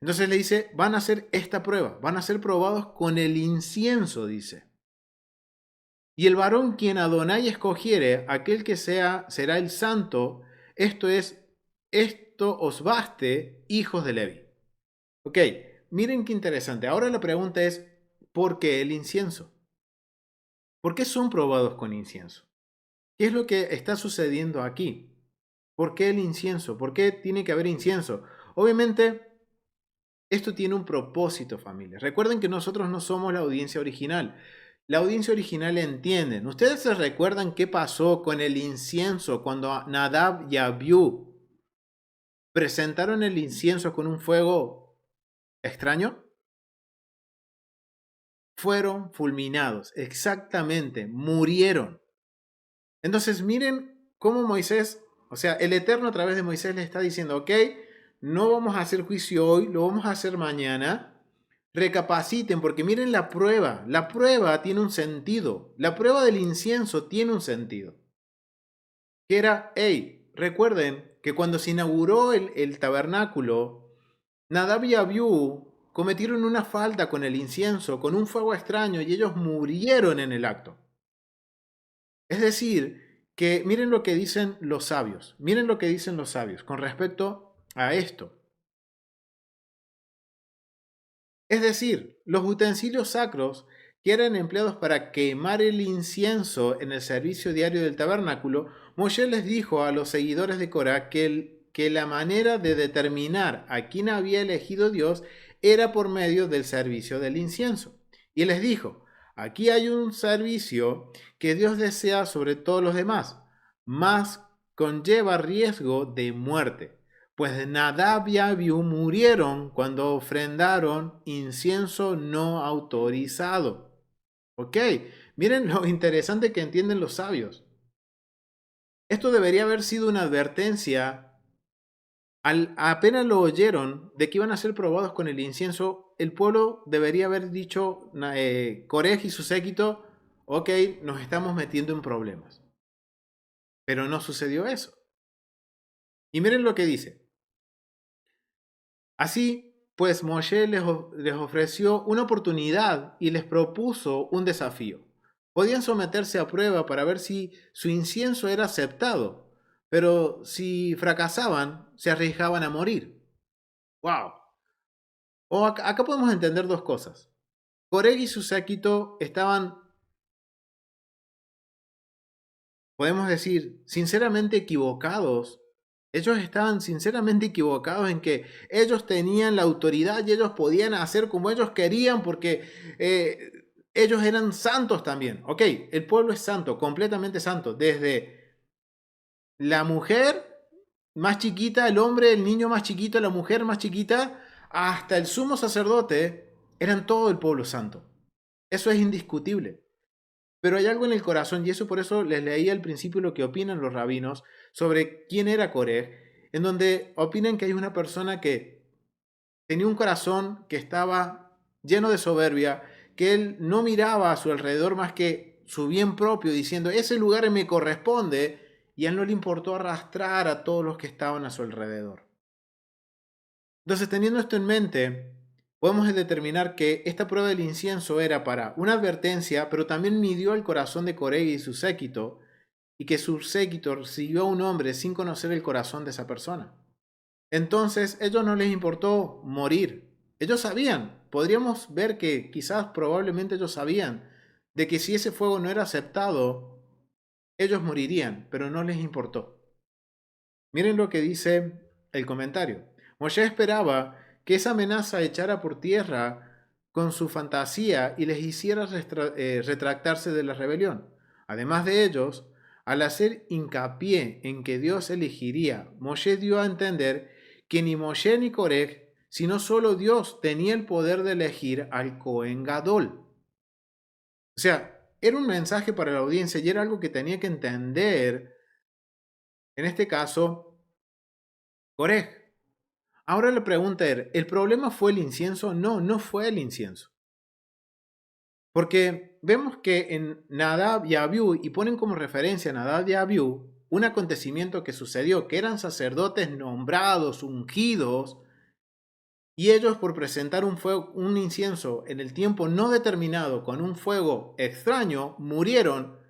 Entonces le dice, van a hacer esta prueba, van a ser probados con el incienso, dice. Y el varón quien Adonai escogiere, aquel que será el santo, esto os baste, hijos de Levi. Ok, miren qué interesante. Ahora la pregunta es, ¿por qué el incienso? ¿Por qué son probados con incienso? ¿Qué es lo que está sucediendo aquí? ¿Por qué el incienso? ¿Por qué tiene que haber incienso? Obviamente, esto tiene un propósito, familia. Recuerden que nosotros no somos la audiencia original. La audiencia original entienden. ¿Ustedes se recuerdan qué pasó con el incienso cuando Nadab y Abiú presentaron el incienso con un fuego extraño? Fueron fulminados, exactamente, murieron. Entonces miren cómo Moisés, o sea, el Eterno a través de Moisés le está diciendo, ok, no vamos a hacer juicio hoy, lo vamos a hacer mañana. Recapaciten, porque miren la prueba tiene un sentido, la prueba del incienso tiene un sentido. Que era, hey, recuerden que cuando se inauguró el tabernáculo, Nadab y Abiú cometieron una falta con el incienso, con un fuego extraño, y ellos murieron en el acto. Es decir, que miren lo que dicen los sabios, miren lo que dicen los sabios con respecto a esto. Es decir, los utensilios sacros que eran empleados para quemar el incienso en el servicio diario del tabernáculo, Moshe les dijo a los seguidores de Corá que la manera de determinar a quién había elegido Dios era por medio del servicio del incienso. Y les dijo, aquí hay un servicio que Dios desea sobre todos los demás, mas conlleva riesgo de muerte. Pues Nadab y Abiú murieron cuando ofrendaron incienso no autorizado. ¿Ok? Miren lo interesante que entienden los sabios. Esto debería haber sido una advertencia. Apenas lo oyeron de que iban a ser probados con el incienso, el pueblo debería haber dicho, Coré y su séquito, ok, nos estamos metiendo en problemas. Pero no sucedió eso. Y miren lo que dice. Así, pues Moshe les ofreció una oportunidad y les propuso un desafío. Podían someterse a prueba para ver si su incienso era aceptado, pero si fracasaban, se arriesgaban a morir. ¡Wow! Acá podemos entender dos cosas. Coreg y su séquito estaban, podemos decir, sinceramente equivocados. Ellos estaban sinceramente equivocados en que ellos tenían la autoridad y ellos podían hacer como ellos querían porque ellos eran santos también. Ok, el pueblo es santo, completamente santo. Desde la mujer más chiquita, el hombre, el niño más chiquito, la mujer más chiquita, hasta el sumo sacerdote, eran todo el pueblo santo. Eso es indiscutible. Pero hay algo en el corazón, y eso por eso les leí al principio lo que opinan los rabinos sobre quién era Coré, en donde opinan que hay una persona que tenía un corazón que estaba lleno de soberbia, que él no miraba a su alrededor más que su bien propio, diciendo, ese lugar me corresponde, y a él no le importó arrastrar a todos los que estaban a su alrededor. Entonces, teniendo esto en mente, podemos determinar que esta prueba del incienso era para una advertencia, pero también midió el corazón de Coré y su séquito, y que su séquito siguió a un hombre sin conocer el corazón de esa persona. Entonces, ellos no les importó morir. Ellos sabían, podríamos ver que quizás probablemente ellos sabían de que si ese fuego no era aceptado, ellos morirían, pero no les importó. Miren lo que dice el comentario. Moshe esperaba que esa amenaza echara por tierra con su fantasía y les hiciera retractarse de la rebelión. Además de ellos, al hacer hincapié en que Dios elegiría, Moshe dio a entender que ni Moshe ni Coré, sino solo Dios tenía el poder de elegir al Cohen Gadol. O sea, era un mensaje para la audiencia y era algo que tenía que entender, en este caso, Coré. Ahora la pregunta es, ¿el problema fue el incienso? No, no fue el incienso. Porque vemos que en Nadab y Abiú, y ponen como referencia a Nadab y Abiú, un acontecimiento que sucedió, que eran sacerdotes nombrados, ungidos, y ellos por presentar un incienso en el tiempo no determinado con un fuego extraño, murieron.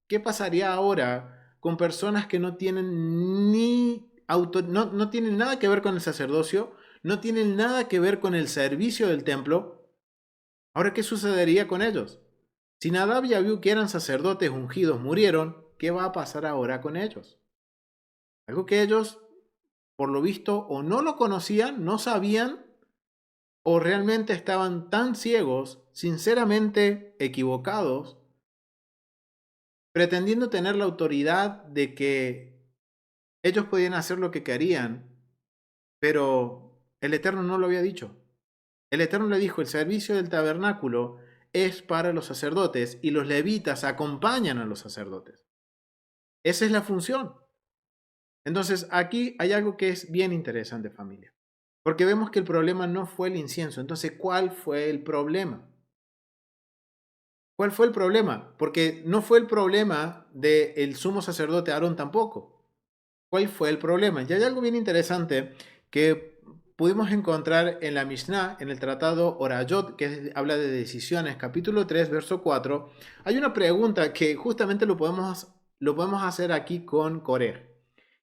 ¿Qué pasaría ahora con personas que no tienen no tienen nada que ver con el sacerdocio, no tienen nada que ver con el servicio del templo? Ahora, ¿qué sucedería con ellos? Si Nadab y Abiú, que eran sacerdotes ungidos, murieron, ¿qué va a pasar ahora con ellos? Algo que ellos, por lo visto, o no lo conocían, no sabían, o realmente estaban tan ciegos, sinceramente equivocados, pretendiendo tener la autoridad de que ellos podían hacer lo que querían, pero el Eterno no lo había dicho. El Eterno le dijo, el servicio del tabernáculo es para los sacerdotes y los levitas acompañan a los sacerdotes. Esa es la función. Entonces, aquí hay algo que es bien interesante, familia. Porque vemos que el problema no fue el incienso. Entonces, ¿cuál fue el problema? ¿Cuál fue el problema? Porque no fue el problema del sumo sacerdote Aarón tampoco. ¿Cuál fue el problema? Y hay algo bien interesante que pudimos encontrar en la Mishnah, en el tratado Orayot, habla de decisiones, capítulo 3, verso 4, hay una pregunta que justamente lo podemos hacer aquí con Coré.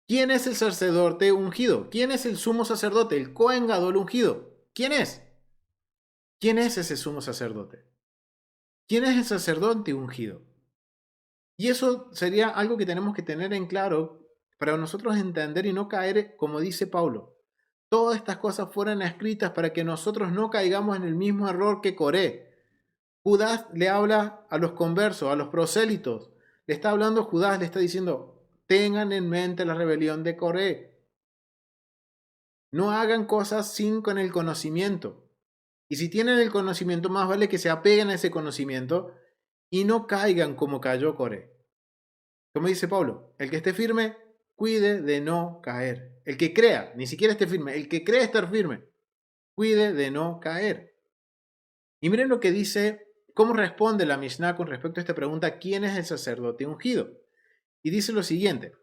¿Quién es el sacerdote ungido? ¿Quién es el sumo sacerdote? El Cohen Gadol ungido. ¿Quién es? ¿Quién es ese sumo sacerdote? ¿Quién es el sacerdote ungido? Y eso sería algo que tenemos que tener en claro para nosotros entender y no caer, como dice Pablo. Todas estas cosas fueron escritas para que nosotros no caigamos en el mismo error que Coré. Judas le habla a los conversos, a los prosélitos. Le está hablando Judas, le está diciendo, tengan en mente la rebelión de Coré. No hagan cosas sin con el conocimiento. Y si tienen el conocimiento, más vale que se apeguen a ese conocimiento y no caigan como cayó Coré. Como dice Pablo, el que esté firme, cuide de no caer. El que crea, ni siquiera esté firme, el que cree estar firme, cuide de no caer. Y miren lo que dice, cómo responde la Mishnah con respecto a esta pregunta, ¿quién es el sacerdote ungido? Y dice lo siguiente,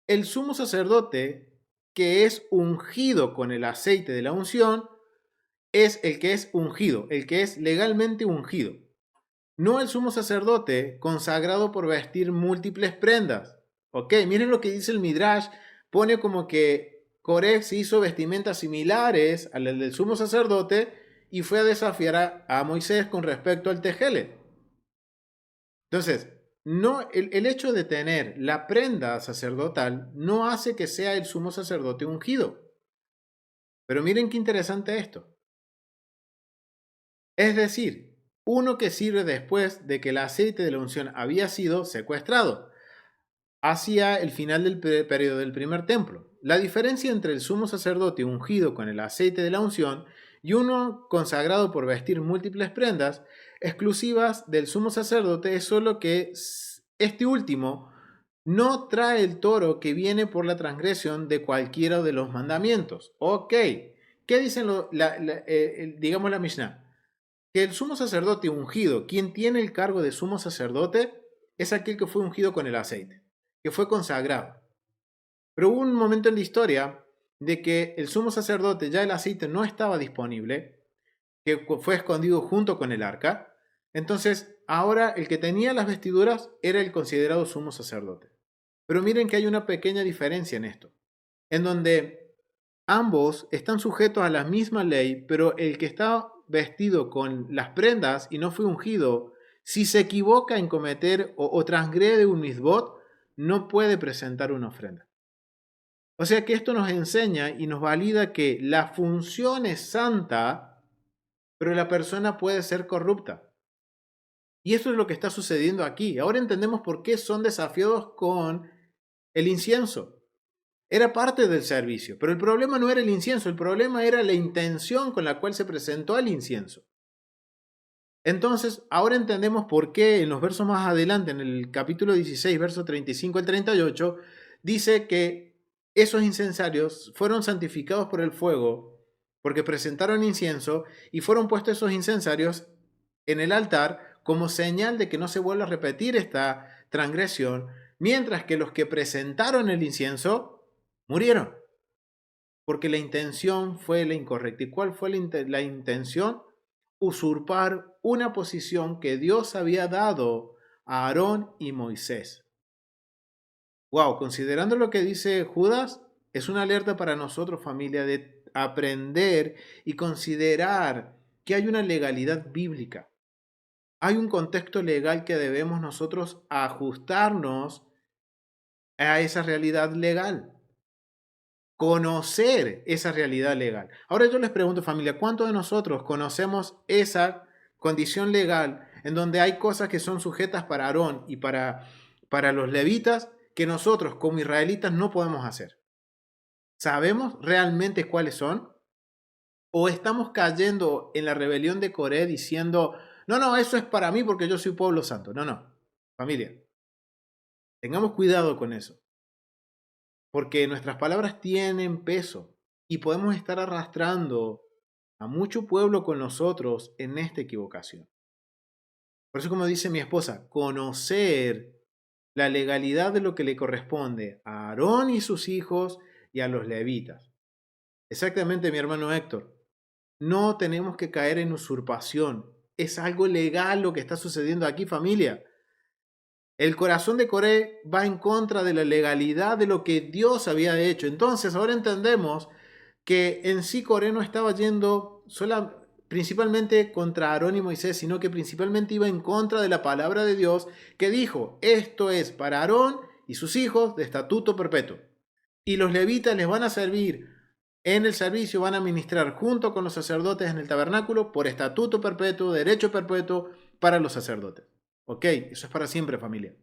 el sumo sacerdote que es ungido con el aceite de la unción es el que es ungido, el que es legalmente ungido. No el sumo sacerdote consagrado por vestir múltiples prendas. Ok, miren lo que dice el Midrash, pone como que Coré se hizo vestimentas similares a las del sumo sacerdote y fue a desafiar a Moisés con respecto al tejelet. Entonces, no, el hecho de tener la prenda sacerdotal no hace que sea el sumo sacerdote ungido. Pero miren qué interesante esto. Es decir, uno que sirve después de que el aceite de la unción había sido secuestrado, hacia el final del periodo del primer templo. La diferencia entre el sumo sacerdote ungido con el aceite de la unción y uno consagrado por vestir múltiples prendas exclusivas del sumo sacerdote es solo que este último no trae el toro que viene por la transgresión de cualquiera de los mandamientos. Ok, ¿qué dicen digamos la Mishnah? Que el sumo sacerdote ungido, quien tiene el cargo de sumo sacerdote, es aquel que fue ungido con el aceite, que fue consagrado. Pero hubo un momento en la historia de que el sumo sacerdote, ya el aceite no estaba disponible, que fue escondido junto con el arca. Entonces, ahora el que tenía las vestiduras era el considerado sumo sacerdote. Pero miren que hay una pequeña diferencia en esto, en donde ambos están sujetos a la misma ley, pero el que está vestido con las prendas y no fue ungido, si se equivoca en cometer o transgrede un misbot, no puede presentar una ofrenda. O sea que esto nos enseña y nos valida que la función es santa, pero la persona puede ser corrupta. Y eso es lo que está sucediendo aquí. Ahora entendemos por qué son desafiados con el incienso. Era parte del servicio, pero el problema no era el incienso, el problema era la intención con la cual se presentó el incienso. Entonces, ahora entendemos por qué en los versos más adelante, en el capítulo 16, versos 35 al 38, dice que esos incensarios fueron santificados por el fuego porque presentaron incienso y fueron puestos esos incensarios en el altar como señal de que no se vuelva a repetir esta transgresión, mientras que los que presentaron el incienso murieron, porque la intención fue la incorrecta. ¿Y cuál fue la intención? Usurpar una posición que Dios había dado a Aarón y Moisés. Wow, considerando lo que dice Judas, es una alerta para nosotros, familia, de aprender y considerar que hay una legalidad bíblica. Hay un contexto legal que debemos nosotros ajustarnos a esa realidad legal. Conocer esa realidad legal. Ahora yo les pregunto, familia, ¿cuántos de nosotros conocemos esa condición legal en donde hay cosas que son sujetas para Aarón y para los levitas que nosotros como israelitas no podemos hacer? ¿Sabemos realmente cuáles son? ¿O estamos cayendo en la rebelión de Coré diciendo, no, eso es para mí porque yo soy pueblo santo? No, familia, tengamos cuidado con eso. Porque nuestras palabras tienen peso y podemos estar arrastrando a mucho pueblo con nosotros en esta equivocación. Por eso, como dice mi esposa, conocer la legalidad de lo que le corresponde a Aarón y sus hijos y a los levitas. Exactamente, mi hermano Héctor. No tenemos que caer en usurpación. Es algo legal lo que está sucediendo aquí, familia. El corazón de Coré va en contra de la legalidad de lo que Dios había hecho. Entonces, ahora entendemos que en sí Coré no estaba yendo principalmente contra Aarón y Moisés, sino que principalmente iba en contra de la palabra de Dios que dijo, esto es para Aarón y sus hijos de estatuto perpetuo. Y los levitas les van a servir en el servicio, van a ministrar junto con los sacerdotes en el tabernáculo por estatuto perpetuo, derecho perpetuo para los sacerdotes. Ok, eso es para siempre, familia.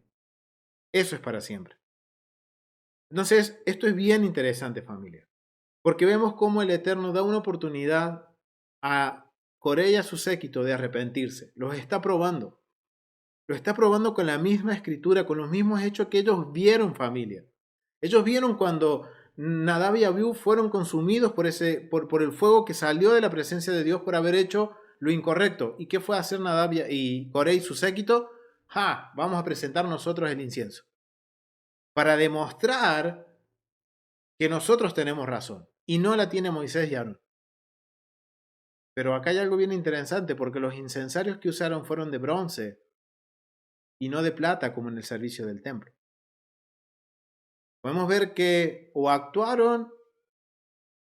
Eso es para siempre. Entonces, esto es bien interesante, familia, porque vemos cómo el Eterno da una oportunidad a Coré y a su séquito de arrepentirse. Los está probando. Lo está probando con la misma escritura, con los mismos hechos que ellos vieron, familia. Ellos vieron cuando Nadab y Abiú fueron consumidos por el fuego que salió de la presencia de Dios por haber hecho lo incorrecto. ¿Y qué fue a hacer Nadab y Coré y su séquito? Vamos a presentar nosotros el incienso. Para demostrar que nosotros tenemos razón y no la tiene Moisés y Aarón. Pero acá hay algo bien interesante porque los incensarios que usaron fueron de bronce y no de plata como en el servicio del templo. Podemos ver que o actuaron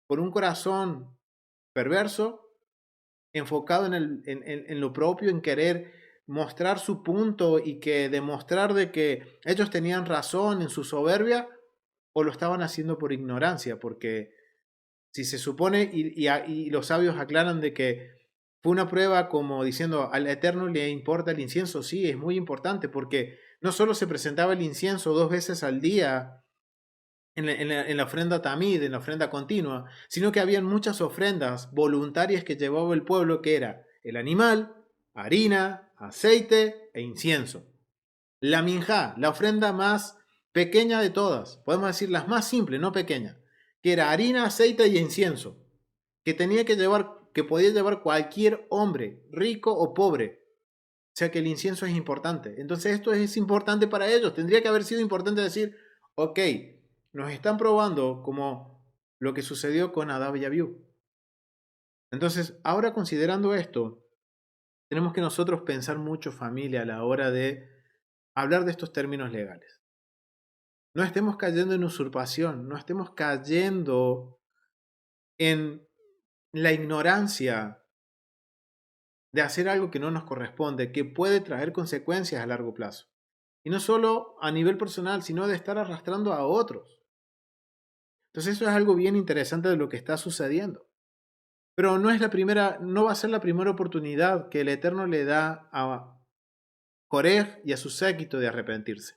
por un corazón perverso, enfocado en lo propio, en querer mostrar su punto y que demostrar de que ellos tenían razón en su soberbia, o lo estaban haciendo por ignorancia, porque si se supone, y los sabios aclaran de que fue una prueba como diciendo, al Eterno le importa el incienso, sí, es muy importante, porque no solo se presentaba el incienso 2 veces al día, en la ofrenda tamid, en la ofrenda continua, sino que habían muchas ofrendas voluntarias que llevaba el pueblo, que era el animal, harina, aceite e incienso. La minjá, la ofrenda más pequeña de todas, podemos decir las más simples, no pequeña, que era harina, aceite y incienso, que tenía que llevar, que podía llevar cualquier hombre, rico o pobre. O sea que el incienso es importante. Entonces esto es importante para ellos. Tendría que haber sido importante decir, ok, nos están probando como lo que sucedió con Nadab y Abiú. Entonces, ahora considerando esto, tenemos que nosotros pensar mucho, familia, a la hora de hablar de estos términos legales. No estemos cayendo en usurpación, no estemos cayendo en la ignorancia de hacer algo que no nos corresponde, que puede traer consecuencias a largo plazo. Y no solo a nivel personal, sino de estar arrastrando a otros. Entonces eso es algo bien interesante de lo que está sucediendo. Pero no es la primera, no va a ser la primera oportunidad que el Eterno le da a Corej y a su séquito de arrepentirse.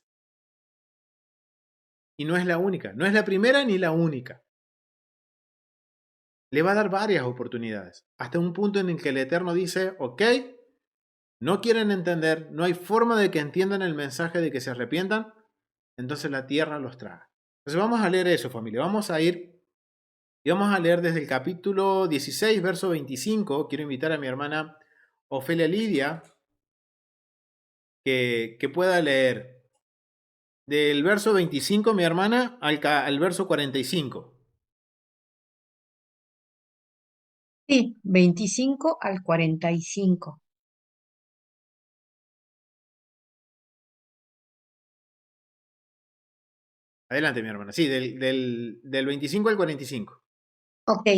Y no es la única, no es la primera ni la única. Le va a dar varias oportunidades, hasta un punto en el que el Eterno dice, ok, no quieren entender, no hay forma de que entiendan el mensaje de que se arrepientan, entonces la tierra los traga. Entonces vamos a leer eso, familia, vamos a ir y vamos a leer desde el capítulo 16, verso 25. Quiero invitar a mi hermana Ofelia Lidia que pueda leer del verso 25, mi hermana, al verso 45. Sí, 25 al 45. Adelante, mi hermana. Sí, del 25 al 45. Ok.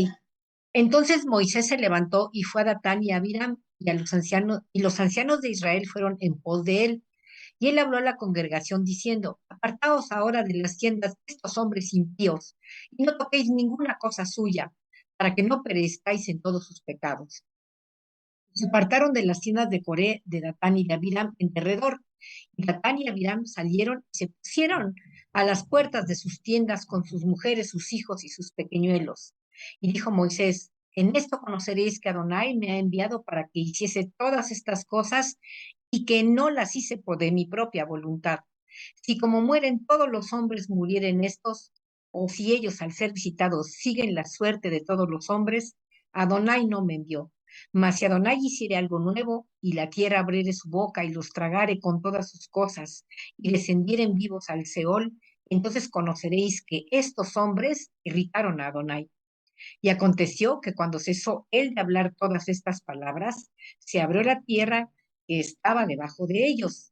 Entonces Moisés se levantó y fue a Datán y a Abiram y los ancianos de Israel fueron en pos de él. Y él habló a la congregación diciendo, apartaos ahora de las tiendas de estos hombres impíos, y no toquéis ninguna cosa suya, para que no perezcáis en todos sus pecados. Se apartaron de las tiendas de Coré, de Datán y de Abiram en derredor, y Datán y Abiram salieron y se pusieron a las puertas de sus tiendas con sus mujeres, sus hijos y sus pequeñuelos. Y dijo Moisés, en esto conoceréis que Adonai me ha enviado para que hiciese todas estas cosas y que no las hice por de mi propia voluntad. Si como mueren todos los hombres murieren estos, o si ellos al ser visitados siguen la suerte de todos los hombres, Adonai no me envió. Mas si Adonai hiciere algo nuevo, y la tierra abriere su boca y los tragare con todas sus cosas, y descendieren vivos al Seol, entonces conoceréis que estos hombres irritaron a Adonai. Y aconteció que cuando cesó él de hablar todas estas palabras, se abrió la tierra que estaba debajo de ellos.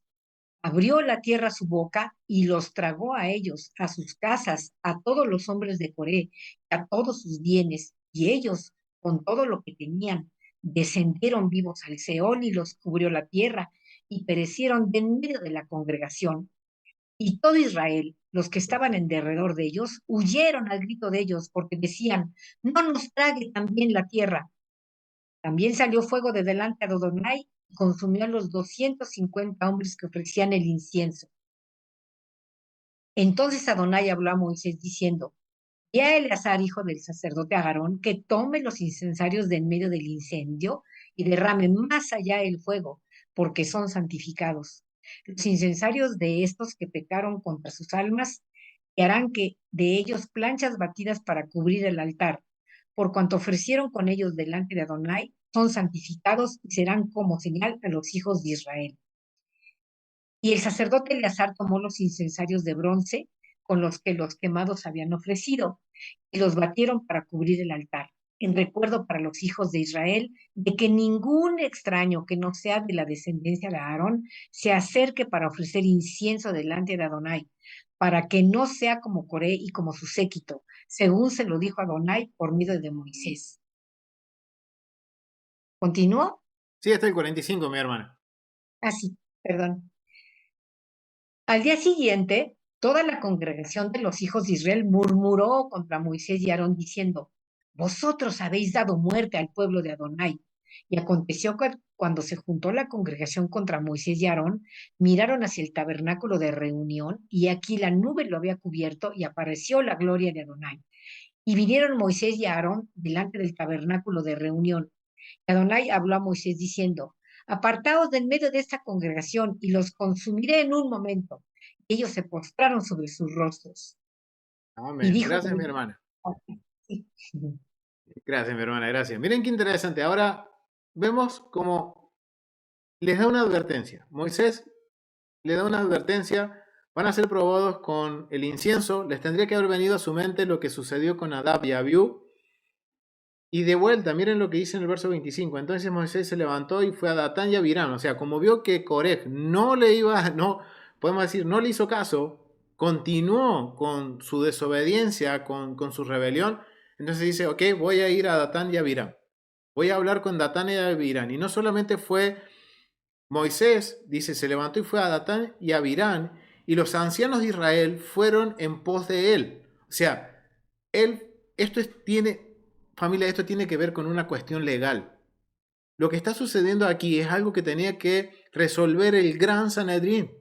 Abrió la tierra su boca y los tragó a ellos, a sus casas, a todos los hombres de Coré, a todos sus bienes, y ellos, con todo lo que tenían, descendieron vivos al Seol y los cubrió la tierra, y perecieron de en medio de la congregación. Y todo Israel, los que estaban en derredor de ellos, huyeron al grito de ellos, porque decían, no nos trague también la tierra. También salió fuego de delante de Adonai y consumió a los 250 hombres que ofrecían el incienso. Entonces Adonai habló a Moisés diciendo, y a Eleazar, hijo del sacerdote Aarón, que tome los incensarios de en medio del incendio y derrame más allá el fuego, porque son santificados. Los incensarios de estos que pecaron contra sus almas, y harán que de ellos planchas batidas para cubrir el altar, por cuanto ofrecieron con ellos delante de Adonai, son santificados y serán como señal a los hijos de Israel. Y el sacerdote Eleazar tomó los incensarios de bronce con los que los quemados habían ofrecido, y los batieron para cubrir el altar, en recuerdo para los hijos de Israel de que ningún extraño que no sea de la descendencia de Aarón se acerque para ofrecer incienso delante de Adonai, para que no sea como Coré y como su séquito, según se lo dijo Adonai por medio de Moisés. ¿Continuó? Sí, hasta el 45, mi hermana. Así, perdón. Al día siguiente, toda la congregación de los hijos de Israel murmuró contra Moisés y Aarón diciendo, vosotros habéis dado muerte al pueblo de Adonai. Y aconteció que cuando se juntó la congregación contra Moisés y Aarón, miraron hacia el tabernáculo de reunión y aquí la nube lo había cubierto y apareció la gloria de Adonai. Y vinieron Moisés y Aarón delante del tabernáculo de reunión. Y Adonai habló a Moisés diciendo, apartaos de en medio de esta congregación y los consumiré en un momento. Y ellos se postraron sobre sus rostros. Y Amén. dijo, Gracias, mi hermana. sí, Gracias, mi hermana, gracias. Miren qué interesante. Ahora vemos cómo les da una advertencia. Moisés le da una advertencia. Van a ser probados con el incienso. Les tendría que haber venido a su mente lo que sucedió con Nadab y Abiú. Y de vuelta, miren lo que dice en el verso 25. Entonces Moisés se levantó y fue a Datán y a Abiram. O sea, como vio que Corej no le iba, no, podemos decir, no le hizo caso, continuó con su desobediencia, con su rebelión. Entonces dice, ok, voy a ir a Datán y a Abiram. Voy a hablar con Datán y Abiram. Y no solamente fue Moisés, dice, se levantó y fue a Datán y a Abiram. Y los ancianos de Israel fueron en pos de él. O sea, familia, esto tiene que ver con una cuestión legal. Lo que está sucediendo aquí es algo que tenía que resolver el gran Sanedrín,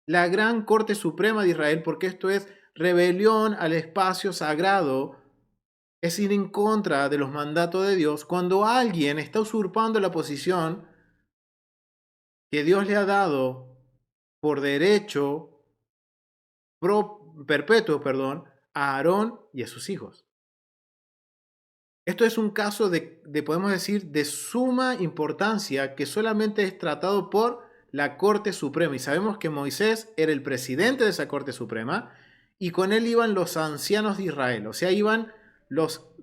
la gran Corte Suprema de Israel, porque esto es rebelión al espacio sagrado, es ir en contra de los mandatos de Dios cuando alguien está usurpando la posición que Dios le ha dado por derecho perpetuo, a Aarón y a sus hijos. Esto es un caso podemos decir, de suma importancia que solamente es tratado por la Corte Suprema. Y sabemos que Moisés era el presidente de esa Corte Suprema y con él iban los ancianos de Israel. O sea,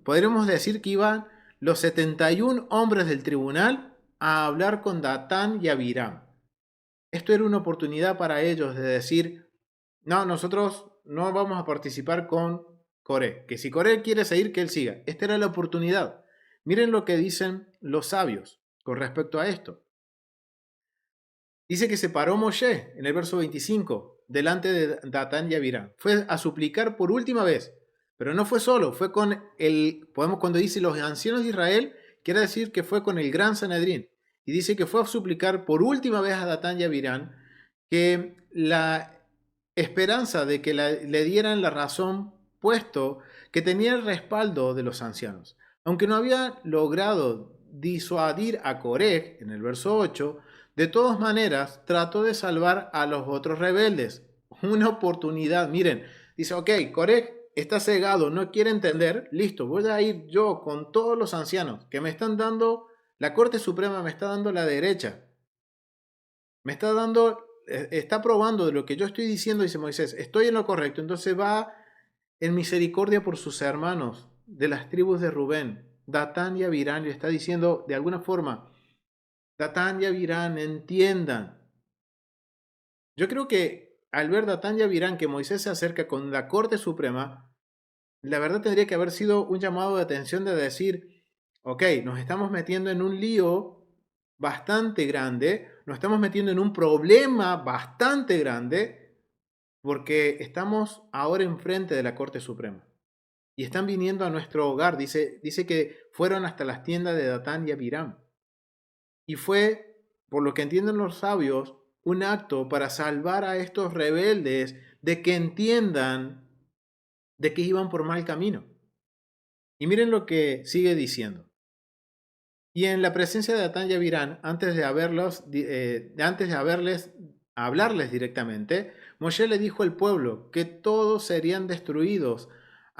podríamos decir que iban los 71 hombres del tribunal a hablar con Datán y Abiram. Esto era una oportunidad para ellos de decir, no, nosotros no vamos a participar con Coré, que si Coré quiere seguir, que él siga. Esta era la oportunidad. Miren lo que dicen los sabios con respecto a esto. Dice que se paró Moshe en el verso 25 delante de Datán y Abiram. Fue a suplicar por última vez, pero no fue solo, fue con cuando dice los ancianos de Israel, quiere decir que fue con el gran Sanedrín. Y dice que fue a suplicar por última vez a Datán y Abiram que la esperanza de que le dieran la razón, puesto que tenía el respaldo de los ancianos. Aunque no había logrado disuadir a Coré en el verso 8, de todas maneras trató de salvar a los otros rebeldes. Una oportunidad, miren, dice, ok, Coré está cegado, no quiere entender, listo, voy a ir yo con todos los ancianos que me están dando, la Corte Suprema me está dando la derecha, me está dando, está probando de lo que yo estoy diciendo, dice Moisés, estoy en lo correcto, entonces va en misericordia por sus hermanos de las tribus de Rubén, Datán y Abirán, le está diciendo de alguna forma, Datán y Abirán, entiendan. Yo creo que al ver Datán y Abirán que Moisés se acerca con la Corte Suprema, la verdad tendría que haber sido un llamado de atención de decir, ok, nos estamos metiendo en un lío bastante grande, nos estamos metiendo en un problema bastante grande, porque estamos ahora enfrente de la Corte Suprema. Y están viniendo a nuestro hogar. Dice que fueron hasta las tiendas de Datán y Abiram. Y fue, por lo que entienden los sabios, un acto para salvar a estos rebeldes de que entiendan de que iban por mal camino. Y miren lo que sigue diciendo. Y en la presencia de Datán y Abirán, antes de hablarles directamente, Moshe le dijo al pueblo que todos serían destruidos,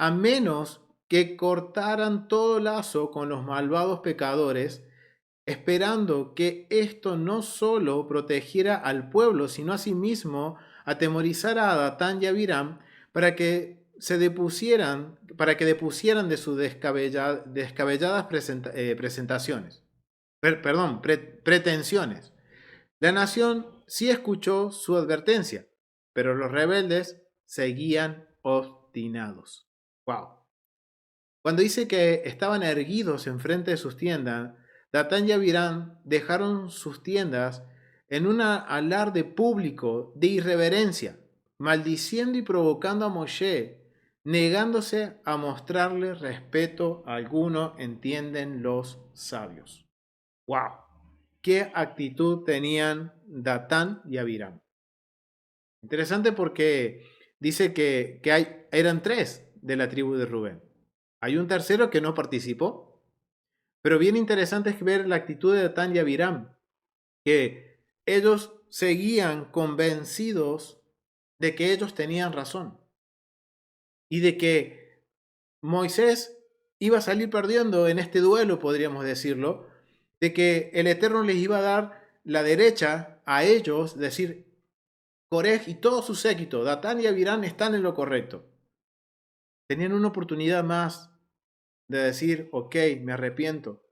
a menos que cortaran todo lazo con los malvados pecadores, esperando que esto no solo protegiera al pueblo, sino asimismo atemorizara a Datán y Abirán para que depusieran de sus descabelladas pretensiones. La nación sí escuchó su advertencia, pero los rebeldes seguían obstinados. Wow. Cuando dice que estaban erguidos enfrente de sus tiendas, Datán y Abirán dejaron sus tiendas en un alarde público de irreverencia, maldiciendo y provocando a Moshe, negándose a mostrarle respeto alguno, entienden los sabios. ¡Wow! ¿Qué actitud tenían Datán y Abirán? Interesante porque dice que eran 3 de la tribu de Rubén. Hay un tercero que no participó, pero bien interesante es ver la actitud de Datán y Abirán, que ellos seguían convencidos de que ellos tenían razón y de que Moisés iba a salir perdiendo en este duelo, podríamos decirlo, de que el Eterno les iba a dar la derecha a ellos, decir, Corej y todo su séquito, Datán y Abirán están en lo correcto. Tenían una oportunidad más de decir, ok, me arrepiento.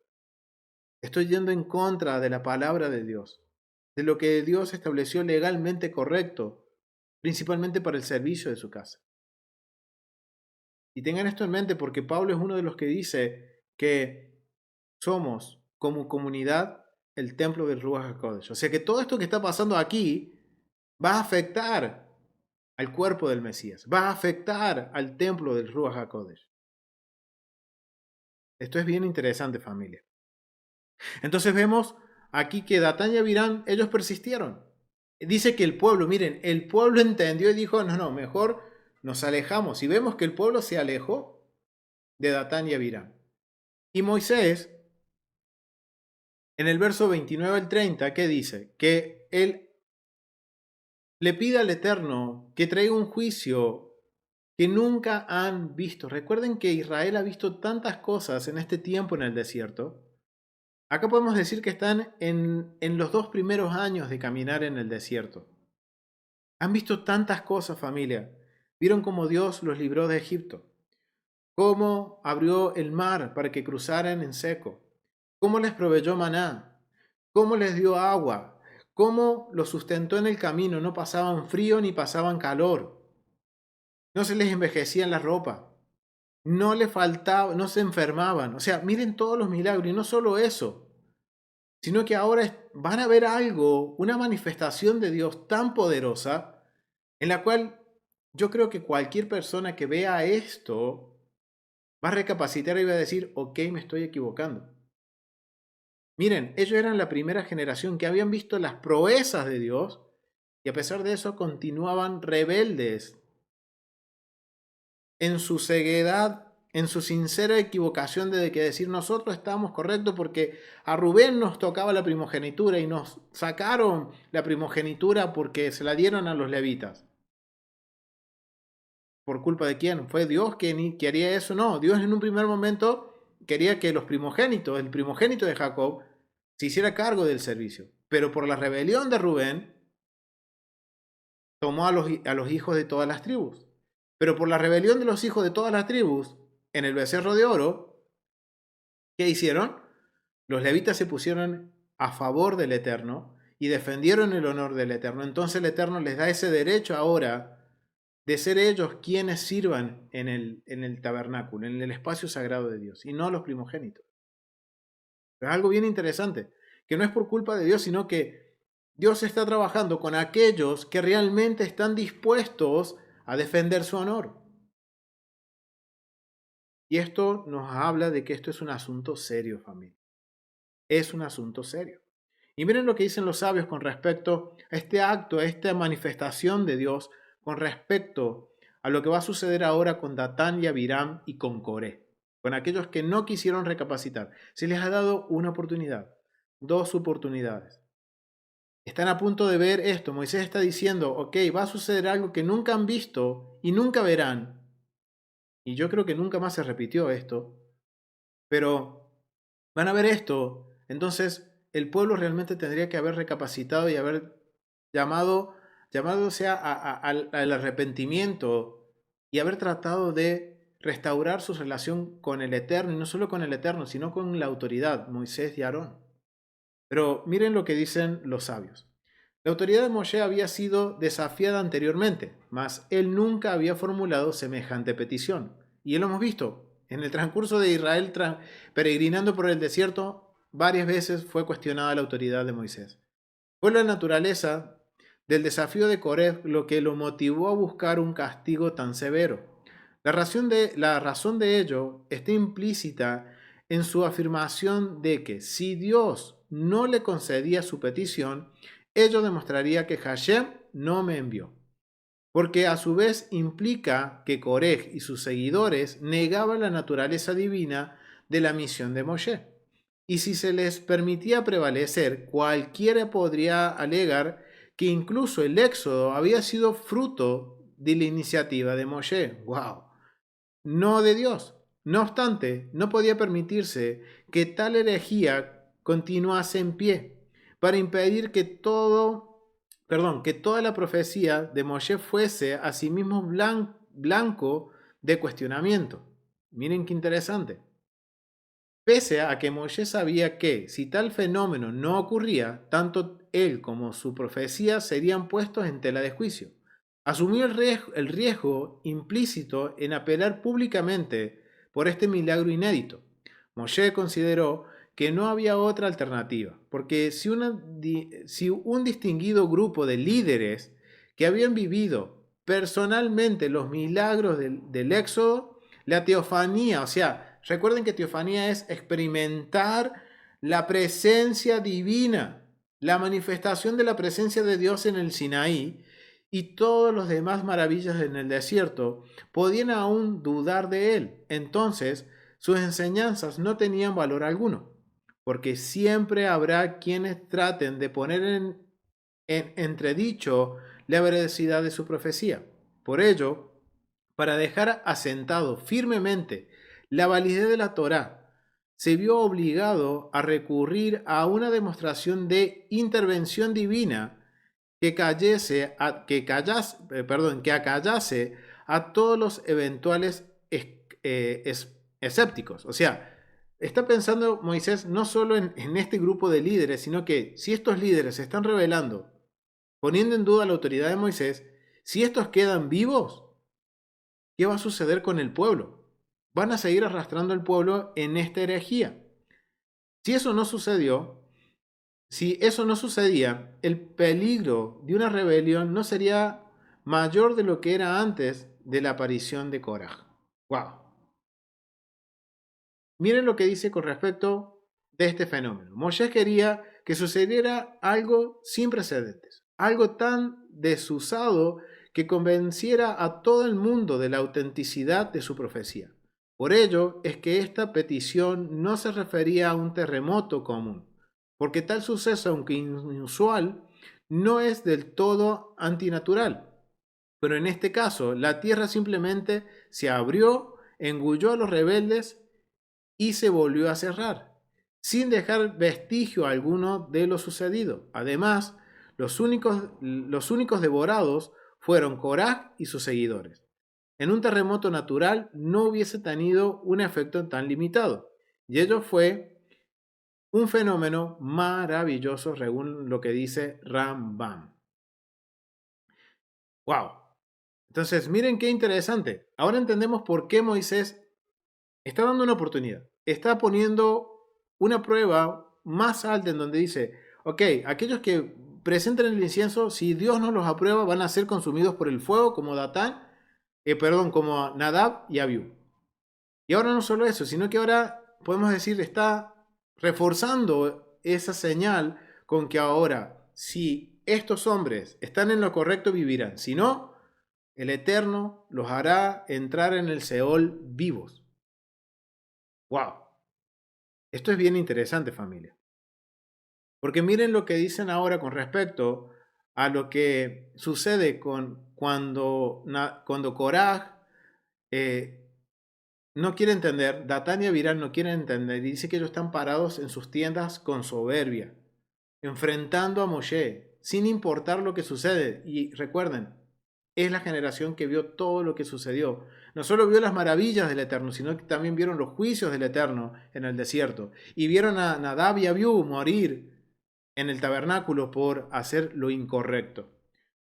Estoy yendo en contra de la palabra de Dios, de lo que Dios estableció legalmente correcto, principalmente para el servicio de su casa. Y tengan esto en mente porque Pablo es uno de los que dice que somos como comunidad el templo del Ruach HaKodesh. O sea que todo esto que está pasando aquí va a afectar al cuerpo del Mesías, va a afectar al templo del Ruach HaKodesh. Esto es bien interesante, familia. Entonces vemos aquí que Datán y Abirán, ellos persistieron. Dice que el pueblo, miren, el pueblo entendió y dijo, no, mejor nos alejamos. Y vemos que el pueblo se alejó de Datán y Abirán. Y Moisés, en el verso 29 al 30, ¿qué dice? Que él le pide al Eterno que traiga un juicio que nunca han visto. Recuerden que Israel ha visto tantas cosas en este tiempo en el desierto. Acá podemos decir que están en los 2 primeros años de caminar en el desierto. Han visto tantas cosas, familia. Vieron cómo Dios los libró de Egipto, cómo abrió el mar para que cruzaran en seco, cómo les proveyó maná, cómo les dio agua, cómo los sustentó en el camino, no pasaban frío ni pasaban calor, no se les envejecía la ropa, no les faltaba, no se enfermaban. O sea, miren todos los milagros y no solo eso, sino que ahora van a ver algo, una manifestación de Dios tan poderosa en la cual yo creo que cualquier persona que vea esto va a recapacitar y va a decir, ok, me estoy equivocando. Miren, ellos eran la primera generación que habían visto las proezas de Dios y a pesar de eso continuaban rebeldes en su ceguedad, en su sincera equivocación de que decir nosotros estábamos correctos porque a Rubén nos tocaba la primogenitura y nos sacaron la primogenitura porque se la dieron a los levitas. ¿Por culpa de quién? ¿Fue Dios que haría eso? No, Dios en un primer momento quería que los primogénitos, el primogénito de Jacob, se hiciera cargo del servicio. Pero por la rebelión de Rubén, tomó a los hijos de todas las tribus. Pero por la rebelión de los hijos de todas las tribus, en el becerro de oro, ¿qué hicieron? Los levitas se pusieron a favor del Eterno y defendieron el honor del Eterno. Entonces el Eterno les da ese derecho ahora de ser ellos quienes sirvan en el tabernáculo, en el espacio sagrado de Dios, y no los primogénitos. Es algo bien interesante, que no es por culpa de Dios, sino que Dios está trabajando con aquellos que realmente están dispuestos a defender su honor. Y esto nos habla de que esto es un asunto serio, familia. Es un asunto serio. Y miren lo que dicen los sabios con respecto a este acto, a esta manifestación de Dios, con respecto a lo que va a suceder ahora con Datán y Abiram y con Coré, con aquellos que no quisieron recapacitar. Se les ha dado una oportunidad, 2 oportunidades. Están a punto de ver esto. Moisés está diciendo, ok, va a suceder algo que nunca han visto y nunca verán. Y yo creo que nunca más se repitió esto. Pero van a ver esto. Entonces el pueblo realmente tendría que haber recapacitado y haber llamadose al arrepentimiento y haber tratado de restaurar su relación con el Eterno, y no solo con el Eterno, sino con la autoridad, Moisés y Aarón. Pero miren lo que dicen los sabios. La autoridad de Moshe había sido desafiada anteriormente, mas él nunca había formulado semejante petición. Y lo hemos visto. En el transcurso de Israel peregrinando por el desierto, varias veces fue cuestionada la autoridad de Moisés. Fue la naturaleza del desafío de Coré lo que lo motivó a buscar un castigo tan severo. La razón de ello está implícita en su afirmación de que si Dios no le concedía su petición, ello demostraría que Hashem no me envió. Porque a su vez implica que Coré y sus seguidores negaban la naturaleza divina de la misión de Moshe. Y si se les permitía prevalecer, cualquiera podría alegar que incluso el éxodo había sido fruto de la iniciativa de Moshe. ¡Wow! No de Dios. No obstante, no podía permitirse que tal herejía continuase en pie para impedir que toda la profecía de Moshe fuese a sí mismo blanco de cuestionamiento. Miren qué interesante. Pese a que Moshe sabía que, si tal fenómeno no ocurría, tanto él como su profecía serían puestos en tela de juicio. Asumió el riesgo implícito en apelar públicamente por este milagro inédito. Moshe consideró que no había otra alternativa, porque si un distinguido grupo de líderes que habían vivido personalmente los milagros del Éxodo, la teofanía, o sea, recuerden que teofanía es experimentar la presencia divina, la manifestación de la presencia de Dios en el Sinaí y todas las demás maravillas en el desierto, podían aún dudar de él. Entonces, sus enseñanzas no tenían valor alguno, porque siempre habrá quienes traten de poner en entredicho la veracidad de su profecía. Por ello, para dejar asentado firmemente la validez de la Torá, se vio obligado a recurrir a una demostración de intervención divina que acallase a todos los eventuales escépticos. O sea, está pensando Moisés no solo en este grupo de líderes, sino que si estos líderes se están rebelando, poniendo en duda la autoridad de Moisés, si estos quedan vivos, ¿qué va a suceder con el pueblo? Van a seguir arrastrando al pueblo en esta herejía. Si eso no sucedía, el peligro de una rebelión no sería mayor de lo que era antes de la aparición de Korah. ¡Wow! Miren lo que dice con respecto de este fenómeno. Moshe quería que sucediera algo sin precedentes, algo tan desusado que convenciera a todo el mundo de la autenticidad de su profecía. Por ello es que esta petición no se refería a un terremoto común, porque tal suceso, aunque inusual, no es del todo antinatural. Pero en este caso, la tierra simplemente se abrió, engulló a los rebeldes y se volvió a cerrar, sin dejar vestigio alguno de lo sucedido. Además, los únicos devorados fueron Coraj y sus seguidores. en un terremoto natural no hubiese tenido un efecto tan limitado. Y ello fue un fenómeno maravilloso, según lo que dice Rambam. ¡Wow! Entonces, miren qué interesante. Ahora entendemos por qué Moisés está dando una oportunidad. Está poniendo una prueba más alta en donde dice, ok, aquellos que presenten el incienso, si Dios no los aprueba, van a ser consumidos por el fuego como como Nadab y Abiú. Y ahora no solo eso, sino que ahora podemos decir, está reforzando esa señal con que ahora, si estos hombres están en lo correcto, vivirán. Si no, el Eterno los hará entrar en el Seol vivos. ¡Wow! Esto es bien interesante, familia. Porque miren lo que dicen ahora con respecto a lo que sucede cuando Korah no quiere entender, Datán y Abiram no quieren entender, y dice que ellos están parados en sus tiendas con soberbia, enfrentando a Moshe, sin importar lo que sucede. Y recuerden, es la generación que vio todo lo que sucedió. No solo vio las maravillas del Eterno, sino que también vieron los juicios del Eterno en el desierto. Y vieron a Nadab y Abiú morir en el tabernáculo por hacer lo incorrecto.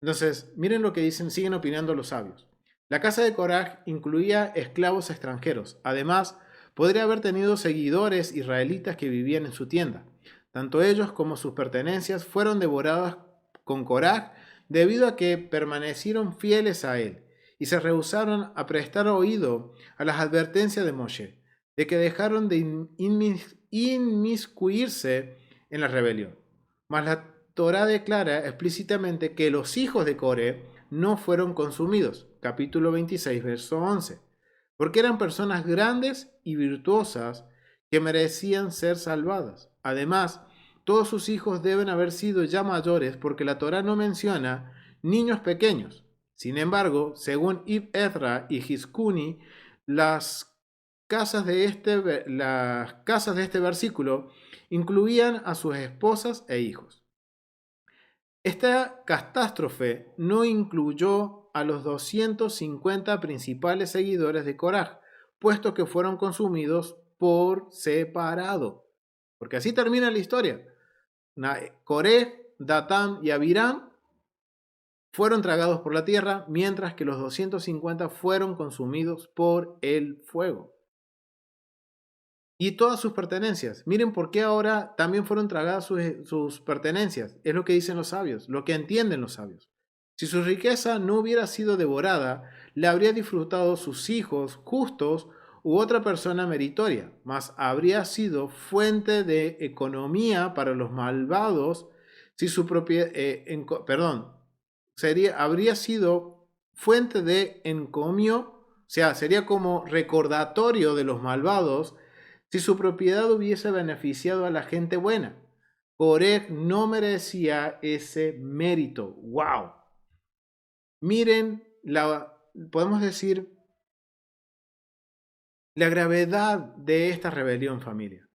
Entonces, miren lo que dicen, siguen opinando los sabios. La casa de Coraj incluía esclavos extranjeros. Además, podría haber tenido seguidores israelitas que vivían en su tienda. Tanto ellos como sus pertenencias fueron devoradas con Coraj debido a que permanecieron fieles a él y se rehusaron a prestar oído a las advertencias de Moshe, de que dejaron de inmiscuirse en la rebelión. Mas la Torá declara explícitamente que los hijos de Core no fueron consumidos, capítulo 26, verso 11, porque eran personas grandes y virtuosas que merecían ser salvadas. Además, todos sus hijos deben haber sido ya mayores porque la Torá no menciona niños pequeños. Sin embargo, según Ibn Ezra y Hizkuni, las casas de este versículo incluían a sus esposas e hijos. Esta catástrofe no incluyó a los 250 principales seguidores de Korah, puesto que fueron consumidos por separado. Porque así termina la historia. Coré, Datán y Abiram fueron tragados por la tierra, mientras que los 250 fueron consumidos por el fuego. Y todas sus pertenencias. Miren por qué ahora también fueron tragadas sus pertenencias. Es lo que dicen los sabios, lo que entienden los sabios. Si su riqueza no hubiera sido devorada, la habría disfrutado sus hijos justos u otra persona meritoria, mas habría sido fuente de economía para los malvados si su propiedad, habría sido fuente de encomio, o sea, sería como recordatorio de los malvados si su propiedad hubiese beneficiado a la gente buena. Corej no merecía ese mérito. ¡Wow! Miren, podemos decir, la gravedad de esta rebelión, familia.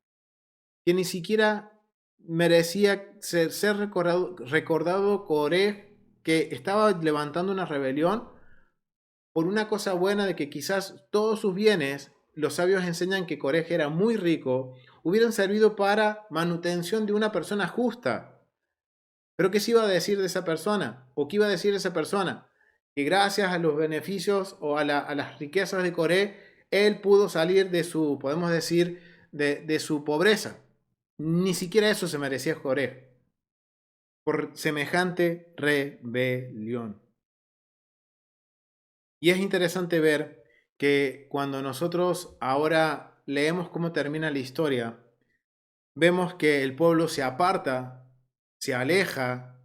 Que ni siquiera merecía ser recordado Corej, que estaba levantando una rebelión por una cosa buena de que quizás todos sus bienes, los sabios enseñan que Corej era muy rico, hubieran servido para manutención de una persona justa. ¿Pero qué se iba a decir de esa persona? ¿O qué iba a decir de esa persona? Que gracias a los beneficios o a las riquezas de Coré, él pudo salir de su, podemos decir, de su pobreza. Ni siquiera eso se merecía Coré por semejante rebelión. Y es interesante ver que cuando nosotros ahora leemos cómo termina la historia, vemos que el pueblo se aparta, se aleja,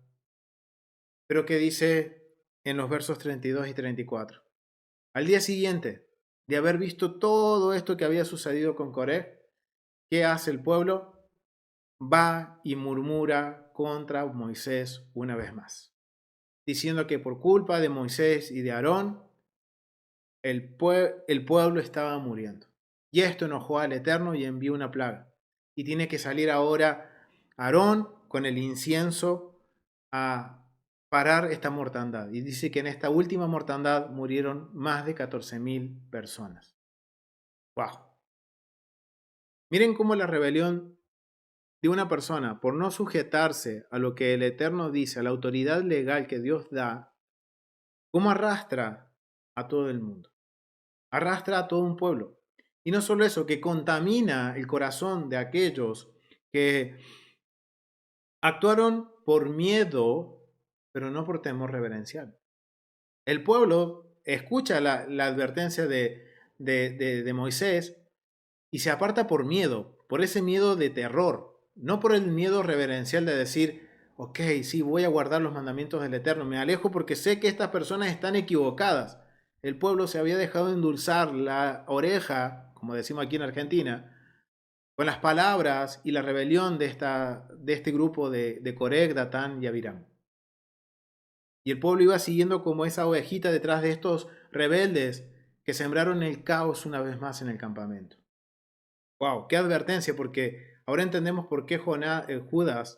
pero que dice en los versos 32 y 34. Al día siguiente de haber visto todo esto que había sucedido con Coré, ¿qué hace el pueblo? Va y murmura contra Moisés una vez más, diciendo que por culpa de Moisés y de Aarón, el pueblo estaba muriendo. Y esto enojó al Eterno y envió una plaga. Y tiene que salir ahora Aarón con el incienso a parar esta mortandad. Y dice que en esta última mortandad murieron más de 14.000 personas. ¡Wow! Miren cómo la rebelión de una persona por no sujetarse a lo que el Eterno dice, a la autoridad legal que Dios da, cómo arrastra a todo el mundo, arrastra a todo un pueblo. Y no solo eso, que contamina el corazón de aquellos que actuaron por miedo, pero no por temor reverencial. El pueblo escucha la advertencia de Moisés y se aparta por miedo, por ese miedo de terror, no por el miedo reverencial de decir, ok, sí, voy a guardar los mandamientos del Eterno, me alejo porque sé que estas personas están equivocadas. El pueblo se había dejado endulzar la oreja, como decimos aquí en Argentina, con las palabras y la rebelión de este grupo de Coré, Datán y Abiram. Y el pueblo iba siguiendo como esa ovejita detrás de estos rebeldes que sembraron el caos una vez más en el campamento. ¡Wow! ¡Qué advertencia! Porque ahora entendemos por qué Judas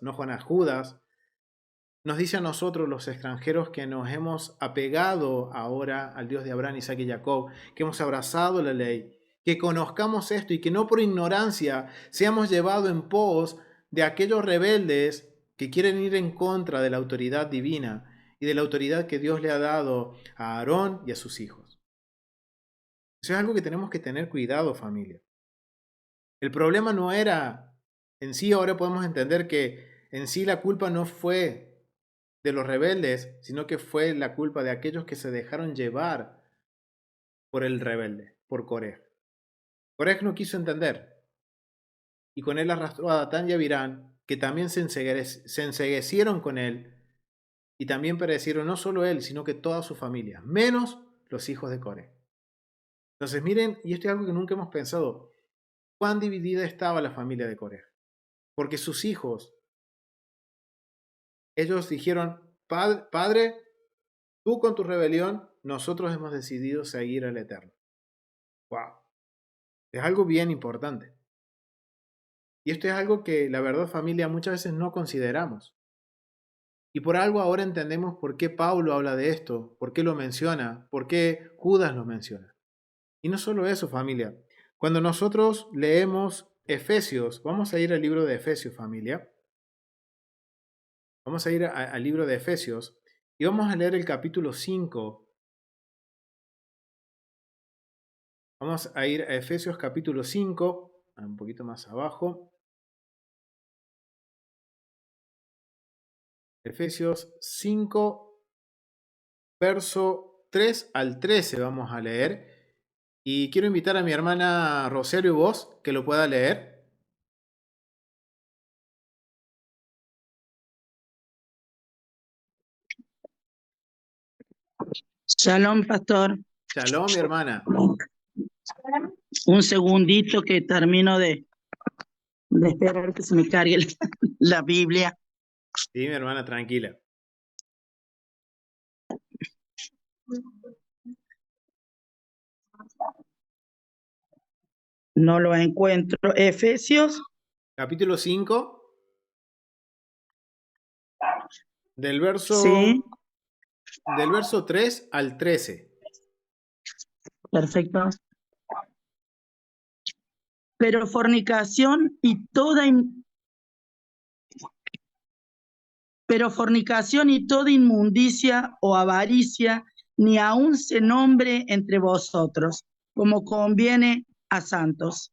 nos dice a nosotros los extranjeros que nos hemos apegado ahora al Dios de Abraham, Isaac y Jacob, que hemos abrazado la ley, que conozcamos esto y que no por ignorancia seamos llevados en pos de aquellos rebeldes que quieren ir en contra de la autoridad divina y de la autoridad que Dios le ha dado a Aarón y a sus hijos. Eso es algo que tenemos que tener cuidado, familia. El problema no era en sí, ahora podemos entender que en sí la culpa no fue de los rebeldes, sino que fue la culpa de aquellos que se dejaron llevar por el rebelde, por Coré. Coré no quiso entender, y con él arrastró a Datán y Abirán, que también se enceguecieron con él, y también perecieron no solo él, sino que toda su familia, menos los hijos de Coré. Entonces miren, y esto es algo que nunca hemos pensado, cuán dividida estaba la familia de Coré. Porque sus hijos, ellos dijeron, Padre, tú con tu rebelión, nosotros hemos decidido seguir al Eterno. ¡Wow! Es algo bien importante. Y esto es algo que, la verdad, familia, muchas veces no consideramos. Y por algo ahora entendemos por qué Pablo habla de esto, por qué lo menciona, por qué Judas lo menciona. Y no solo eso, familia. Cuando nosotros leemos Efesios, vamos a ir al libro de Efesios, familia. Vamos a ir al libro de Efesios y vamos a leer el capítulo 5. Vamos a ir a Efesios capítulo 5, un poquito más abajo. Efesios 5, verso 3 al 13 vamos a leer. Y quiero invitar a mi hermana Rosario y vos que lo pueda leer. Shalom, pastor. Shalom, mi hermana. Un segundito que termino de esperar que se me cargue la Biblia. Sí, mi hermana, tranquila. No lo encuentro. Efesios. Capítulo 5, del verso, Sí, del verso 3 al 13. perfecto. Pero fornicación y toda inmundicia o avaricia ni aun se nombre entre vosotros, como conviene a santos.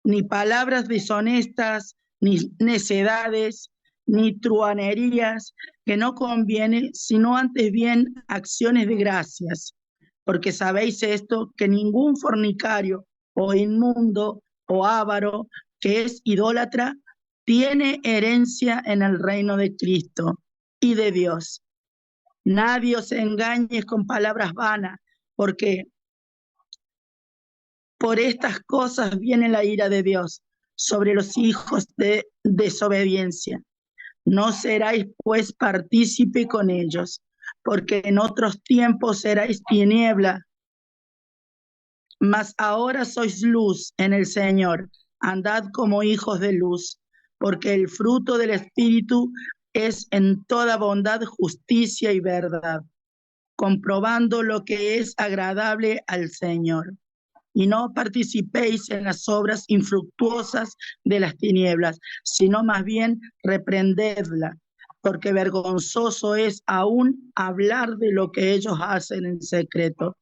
Ni palabras deshonestas, ni necedades, ni truhanerías, que no conviene, sino antes bien acciones de gracias. Porque sabéis esto, que ningún fornicario o inmundo o avaro que es idólatra tiene herencia en el reino de Cristo y de Dios. Nadie os engañe con palabras vanas, porque por estas cosas viene la ira de Dios sobre los hijos de desobediencia. No seráis pues partícipe con ellos, porque en otros tiempos erais tiniebla, mas ahora sois luz en el Señor. Andad como hijos de luz, porque el fruto del Espíritu es en toda bondad, justicia y verdad, comprobando lo que es agradable al Señor. Y no participéis en las obras infructuosas de las tinieblas, sino más bien reprendedla, porque vergonzoso es aún hablar de lo que ellos hacen en secreto.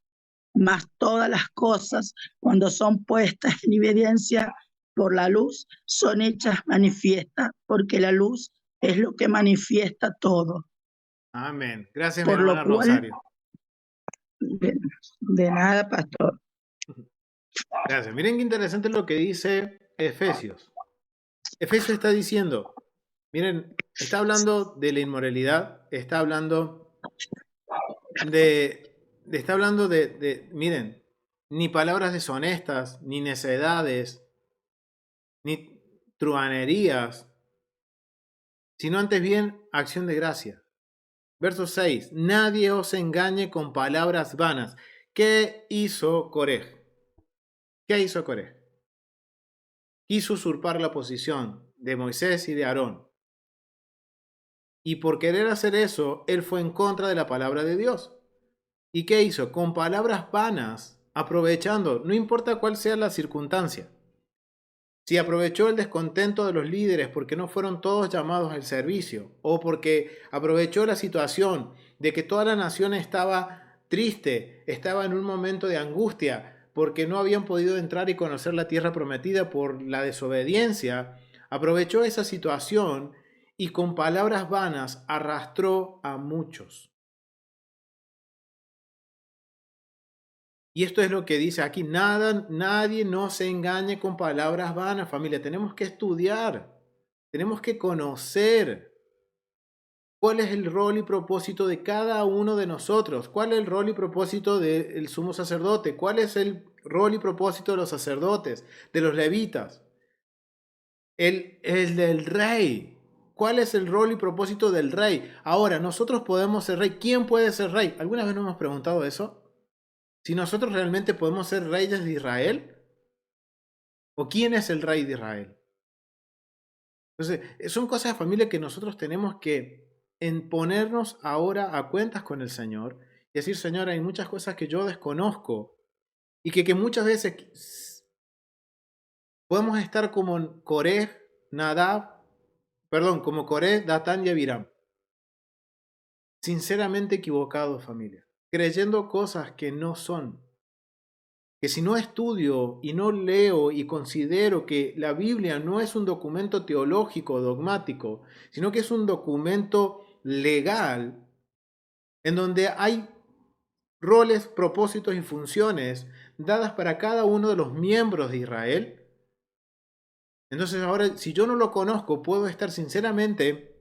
Mas todas las cosas, cuando son puestas en evidencia por la luz, son hechas manifiestas, porque la luz es lo que manifiesta todo. Amén. Gracias, mi Por lo hermana cual, Rosario. de nada, pastor. Gracias. Miren qué interesante lo que dice Efesios. Efesios está diciendo, miren, está hablando de la inmoralidad, está hablando miren, ni palabras deshonestas, ni necedades, ni truhanerías, sino antes bien acción de gracia. Verso 6, nadie os engañe con palabras vanas. ¿Qué hizo Coré? ¿Qué hizo Coré? Quiso usurpar la posición de Moisés y de Aarón. Y por querer hacer eso, él fue en contra de la palabra de Dios. ¿Y qué hizo? Con palabras vanas, aprovechando, no importa cuál sea la circunstancia. Si aprovechó el descontento de los líderes porque no fueron todos llamados al servicio, o porque aprovechó la situación de que toda la nación estaba triste, estaba en un momento de angustia, porque no habían podido entrar y conocer la tierra prometida por la desobediencia, aprovechó esa situación y con palabras vanas arrastró a muchos. Y esto es lo que dice aquí, nadie no se engañe con palabras vanas, familia. Tenemos que estudiar, tenemos que conocer cuál es el rol y propósito de cada uno de nosotros, cuál es el rol y propósito del sumo sacerdote, cuál es el rol y propósito de los sacerdotes, de los levitas, el del rey. ¿Cuál es el rol y propósito del rey? Ahora, nosotros podemos ser rey. ¿Quién puede ser rey? ¿Alguna vez nos hemos preguntado eso? Si nosotros realmente podemos ser reyes de Israel, ¿o quién es el rey de Israel? Entonces, son cosas, familia, que nosotros tenemos que ponernos ahora a cuentas con el Señor y decir, Señor, hay muchas cosas que yo desconozco y que muchas veces podemos estar como Coré, como Coré, Datán y Abiram, sinceramente equivocados, familia, creyendo cosas que no son. Que si no estudio y no leo y considero que la Biblia no es un documento teológico dogmático, sino que es un documento legal en donde hay roles, propósitos y funciones dadas para cada uno de los miembros de Israel, entonces ahora si yo no lo conozco puedo estar sinceramente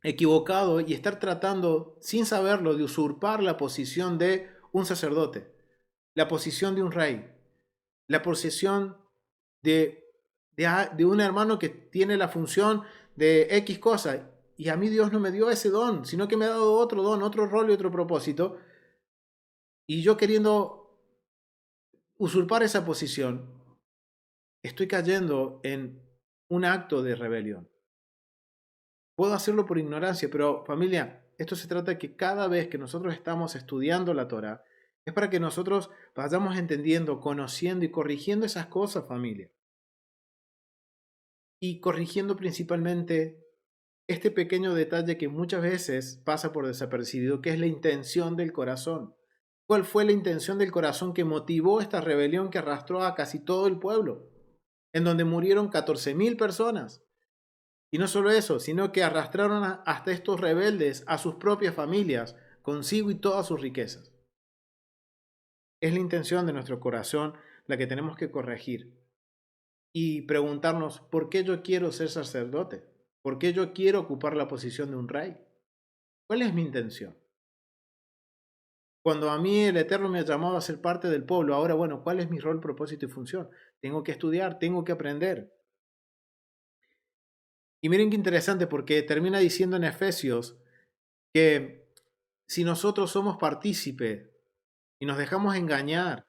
equivocado y estar tratando sin saberlo de usurpar la posición de un sacerdote, la posición de un rey, la posición de un hermano que tiene la función de X cosa. Y a mí Dios no me dio ese don, sino que me ha dado otro don, otro rol y otro propósito. Y yo queriendo usurpar esa posición, estoy cayendo en un acto de rebelión. Puedo hacerlo por ignorancia, pero familia, esto se trata de que cada vez que nosotros estamos estudiando la Torá, es para que nosotros vayamos entendiendo, conociendo y corrigiendo esas cosas, familia. Y corrigiendo principalmente este pequeño detalle que muchas veces pasa por desapercibido, que es la intención del corazón. ¿Cuál fue la intención del corazón que motivó esta rebelión que arrastró a casi todo el pueblo? En donde murieron 14.000 personas. Y no solo eso, sino que arrastraron hasta estos rebeldes a sus propias familias, consigo y todas sus riquezas. Es la intención de nuestro corazón la que tenemos que corregir y preguntarnos, ¿por qué yo quiero ser sacerdote? ¿Por qué yo quiero ocupar la posición de un rey? ¿Cuál es mi intención? Cuando a mí el Eterno me ha llamado a ser parte del pueblo, ahora, bueno, ¿cuál es mi rol, propósito y función? Tengo que estudiar, tengo que aprender. Y miren qué interesante, porque termina diciendo en Efesios que si nosotros somos partícipe y nos dejamos engañar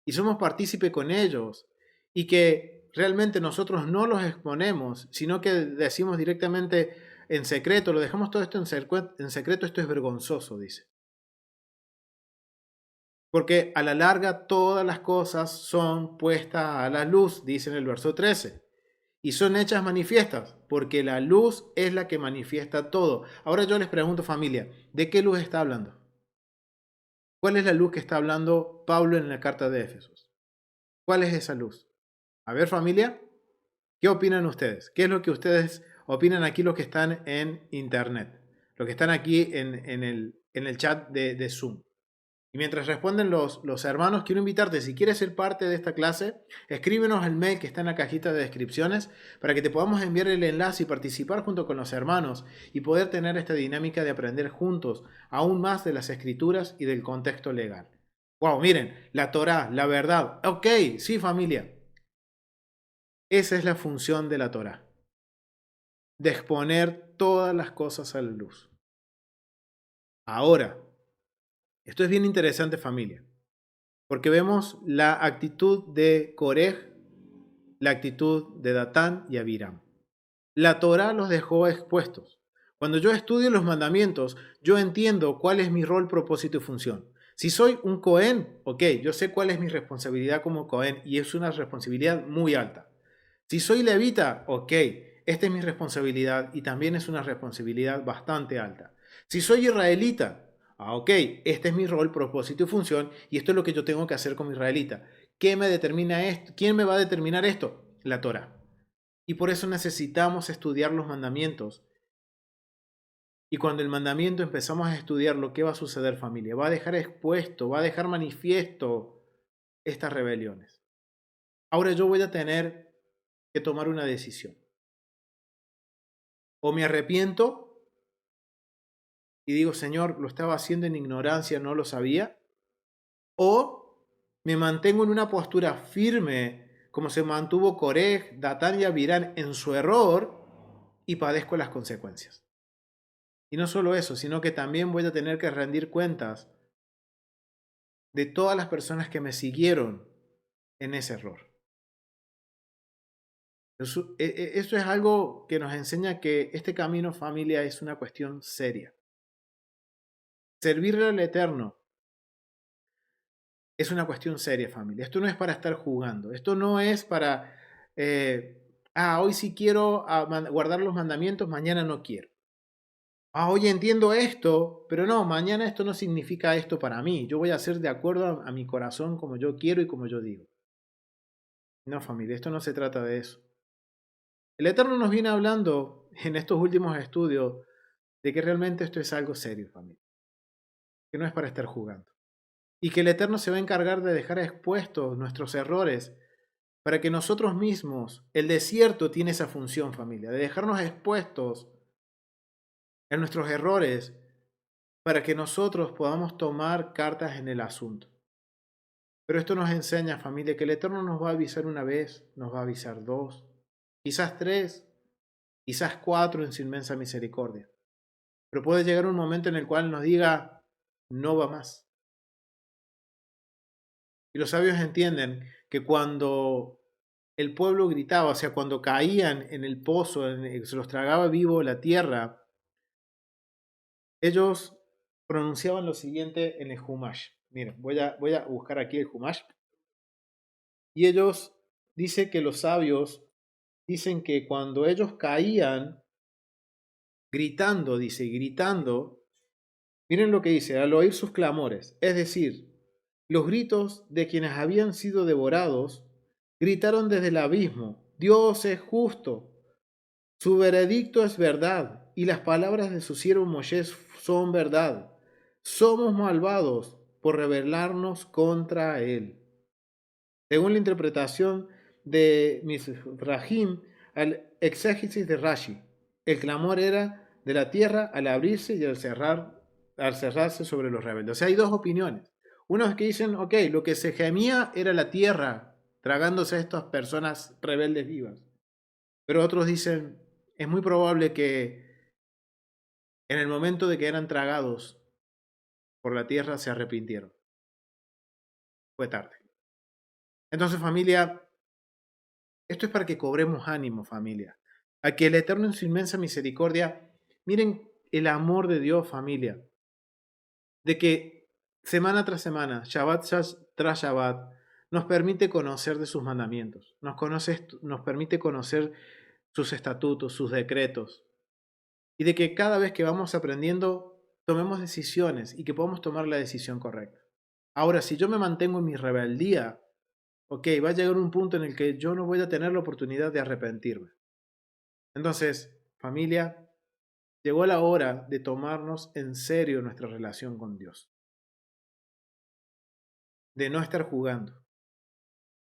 y somos partícipe con ellos y que realmente nosotros no los exponemos, sino que decimos directamente, en secreto, lo dejamos todo esto en secreto, esto es vergonzoso, dice. Porque a la larga todas las cosas son puestas a la luz, dice en el verso 13. Y son hechas manifiestas, porque la luz es la que manifiesta todo. Ahora yo les pregunto, familia, ¿de qué luz está hablando? ¿Cuál es la luz que está hablando Pablo en la carta de Éfesos? ¿Cuál es esa luz? A ver, familia, ¿qué opinan ustedes? ¿Qué es lo que ustedes opinan aquí los que están en internet? Los que están aquí en el chat de Zoom. Y mientras responden los hermanos, quiero invitarte, si quieres ser parte de esta clase, escríbenos al mail que está en la cajita de descripciones para que te podamos enviar el enlace y participar junto con los hermanos y poder tener esta dinámica de aprender juntos aún más de las escrituras y del contexto legal. Wow, miren, la Torá, la verdad. Ok, sí, familia. Esa es la función de la Torá, de exponer todas las cosas a la luz. Ahora, esto es bien interesante, familia, porque vemos la actitud de Corej, la actitud de Datán y Abiram. La Torá los dejó expuestos. Cuando yo estudio los mandamientos, yo entiendo cuál es mi rol, propósito y función. Si soy un Cohen, ok, yo sé cuál es mi responsabilidad como Cohen y es una responsabilidad muy alta. Si soy levita, ok, esta es mi responsabilidad y también es una responsabilidad bastante alta. Si soy israelita, ok, este es mi rol, propósito y función y esto es lo que yo tengo que hacer como israelita. ¿Qué me determina esto? ¿Quién me va a determinar esto? La Torá. Y por eso necesitamos estudiar los mandamientos. Y cuando el mandamiento empezamos a estudiarlo, ¿qué va a suceder, familia? Va a dejar expuesto, va a dejar manifiesto estas rebeliones. Ahora yo voy a tener que tomar una decisión. O me arrepiento y digo, Señor, lo estaba haciendo en ignorancia, no lo sabía. O me mantengo en una postura firme, como se mantuvo Corej, Datán y Abirán en su error y padezco las consecuencias. Y no solo eso, sino que también voy a tener que rendir cuentas de todas las personas que me siguieron en ese error. Eso es algo que nos enseña que este camino, familia, es una cuestión seria. Servirle al Eterno es una cuestión seria, familia. Esto no es para estar jugando. Esto no es para, hoy sí quiero guardar los mandamientos, mañana no quiero. Hoy entiendo esto, pero no, mañana esto no significa esto para mí. Yo voy a hacer de acuerdo a mi corazón como yo quiero y como yo digo. No, familia, esto no se trata de eso. El Eterno nos viene hablando en estos últimos estudios de que realmente esto es algo serio, familia. Que no es para estar jugando. Y que el Eterno se va a encargar de dejar expuestos nuestros errores para que nosotros mismos, el desierto tiene esa función, familia, de dejarnos expuestos en nuestros errores para que nosotros podamos tomar cartas en el asunto. Pero esto nos enseña, familia, que el Eterno nos va a avisar una vez, nos va a avisar dos, quizás tres, quizás cuatro en su inmensa misericordia. Pero puede llegar un momento en el cual nos diga, no va más. Y los sabios entienden que cuando el pueblo gritaba, o sea, cuando caían en el pozo, se los tragaba vivo la tierra, ellos pronunciaban lo siguiente en el Humash. Miren, voy a buscar aquí el Humash. Y ellos dicen que los sabios dicen que cuando ellos caían, gritando, miren lo que dice, al oír sus clamores, es decir, los gritos de quienes habían sido devorados, gritaron desde el abismo, Dios es justo, su veredicto es verdad, y las palabras de su siervo Moisés son verdad. Somos malvados por rebelarnos contra él. Según la interpretación de Mizrahim, al exégesis de Rashi, el clamor era de la tierra al abrirse y al cerrarse sobre los rebeldes. O sea, hay dos opiniones. Unos que dicen, ok, lo que se gemía era la tierra tragándose a estas personas rebeldes vivas. Pero otros dicen, es muy probable que en el momento de que eran tragados por la tierra se arrepintieron. Fue tarde. Entonces, familia, esto es para que cobremos ánimo, familia. A que el Eterno en su inmensa misericordia Miren el amor de Dios, familia, de que semana tras semana, Shabbat tras Shabbat, nos permite conocer de sus mandamientos, nos permite conocer sus estatutos, sus decretos, y de que cada vez que vamos aprendiendo, tomemos decisiones y que podamos tomar la decisión correcta. Ahora, si yo me mantengo en mi rebeldía, ok, va a llegar un punto en el que yo no voy a tener la oportunidad de arrepentirme. Entonces, familia, llegó la hora de tomarnos en serio nuestra relación con Dios. De no estar jugando.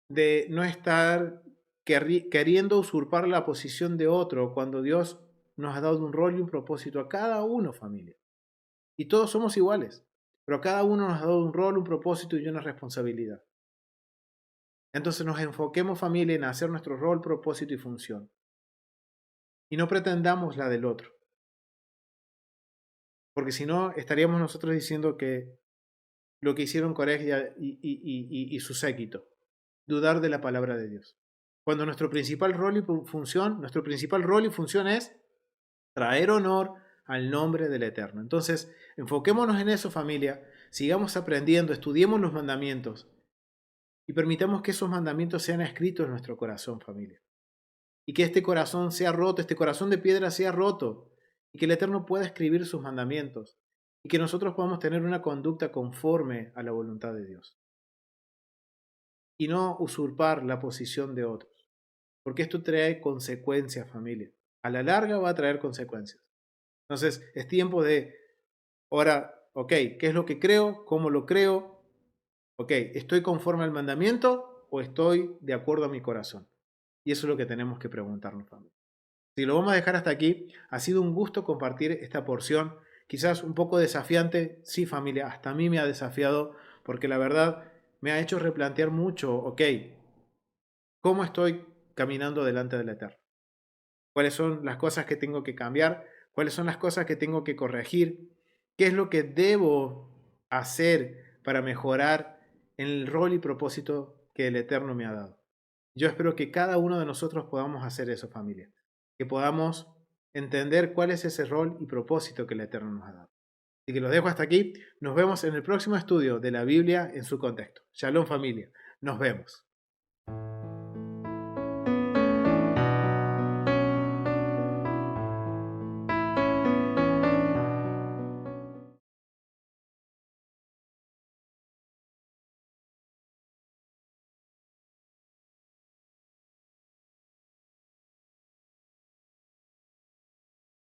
De no estar queriendo usurpar la posición de otro cuando Dios nos ha dado un rol y un propósito a cada uno, familia. Y todos somos iguales, pero a cada uno nos ha dado un rol, un propósito y una responsabilidad. Entonces nos enfoquemos, familia, en hacer nuestro rol, propósito y función. Y no pretendamos la del otro. Porque si no, estaríamos nosotros diciendo que lo que hicieron Coré y su séquito, dudar de la palabra de Dios. Cuando nuestro principal rol y función es traer honor al nombre del Eterno. Entonces, enfoquémonos en eso, familia, sigamos aprendiendo, estudiemos los mandamientos y permitamos que esos mandamientos sean escritos en nuestro corazón, familia. Y que este corazón sea roto, este corazón de piedra sea roto, y que el Eterno pueda escribir sus mandamientos, y que nosotros podamos tener una conducta conforme a la voluntad de Dios. Y no usurpar la posición de otros, porque esto trae consecuencias, familia. A la larga va a traer consecuencias. Entonces, es tiempo de, ahora, ok, ¿qué es lo que creo? ¿Cómo lo creo? Ok, ¿estoy conforme al mandamiento o estoy de acuerdo a mi corazón? Y eso es lo que tenemos que preguntarnos, familia. Si lo vamos a dejar hasta aquí, ha sido un gusto compartir esta porción, quizás un poco desafiante, sí, familia, hasta a mí me ha desafiado, porque la verdad me ha hecho replantear mucho, ok, ¿cómo estoy caminando delante del Eterno? ¿Cuáles son las cosas que tengo que cambiar? ¿Cuáles son las cosas que tengo que corregir? ¿Qué es lo que debo hacer para mejorar en el rol y propósito que el Eterno me ha dado? Yo espero que cada uno de nosotros podamos hacer eso, familia. Que podamos entender cuál es ese rol y propósito que el Eterno nos ha dado. Así que los dejo hasta aquí. Nos vemos en el próximo estudio de la Biblia en su contexto. Shalom, familia. Nos vemos.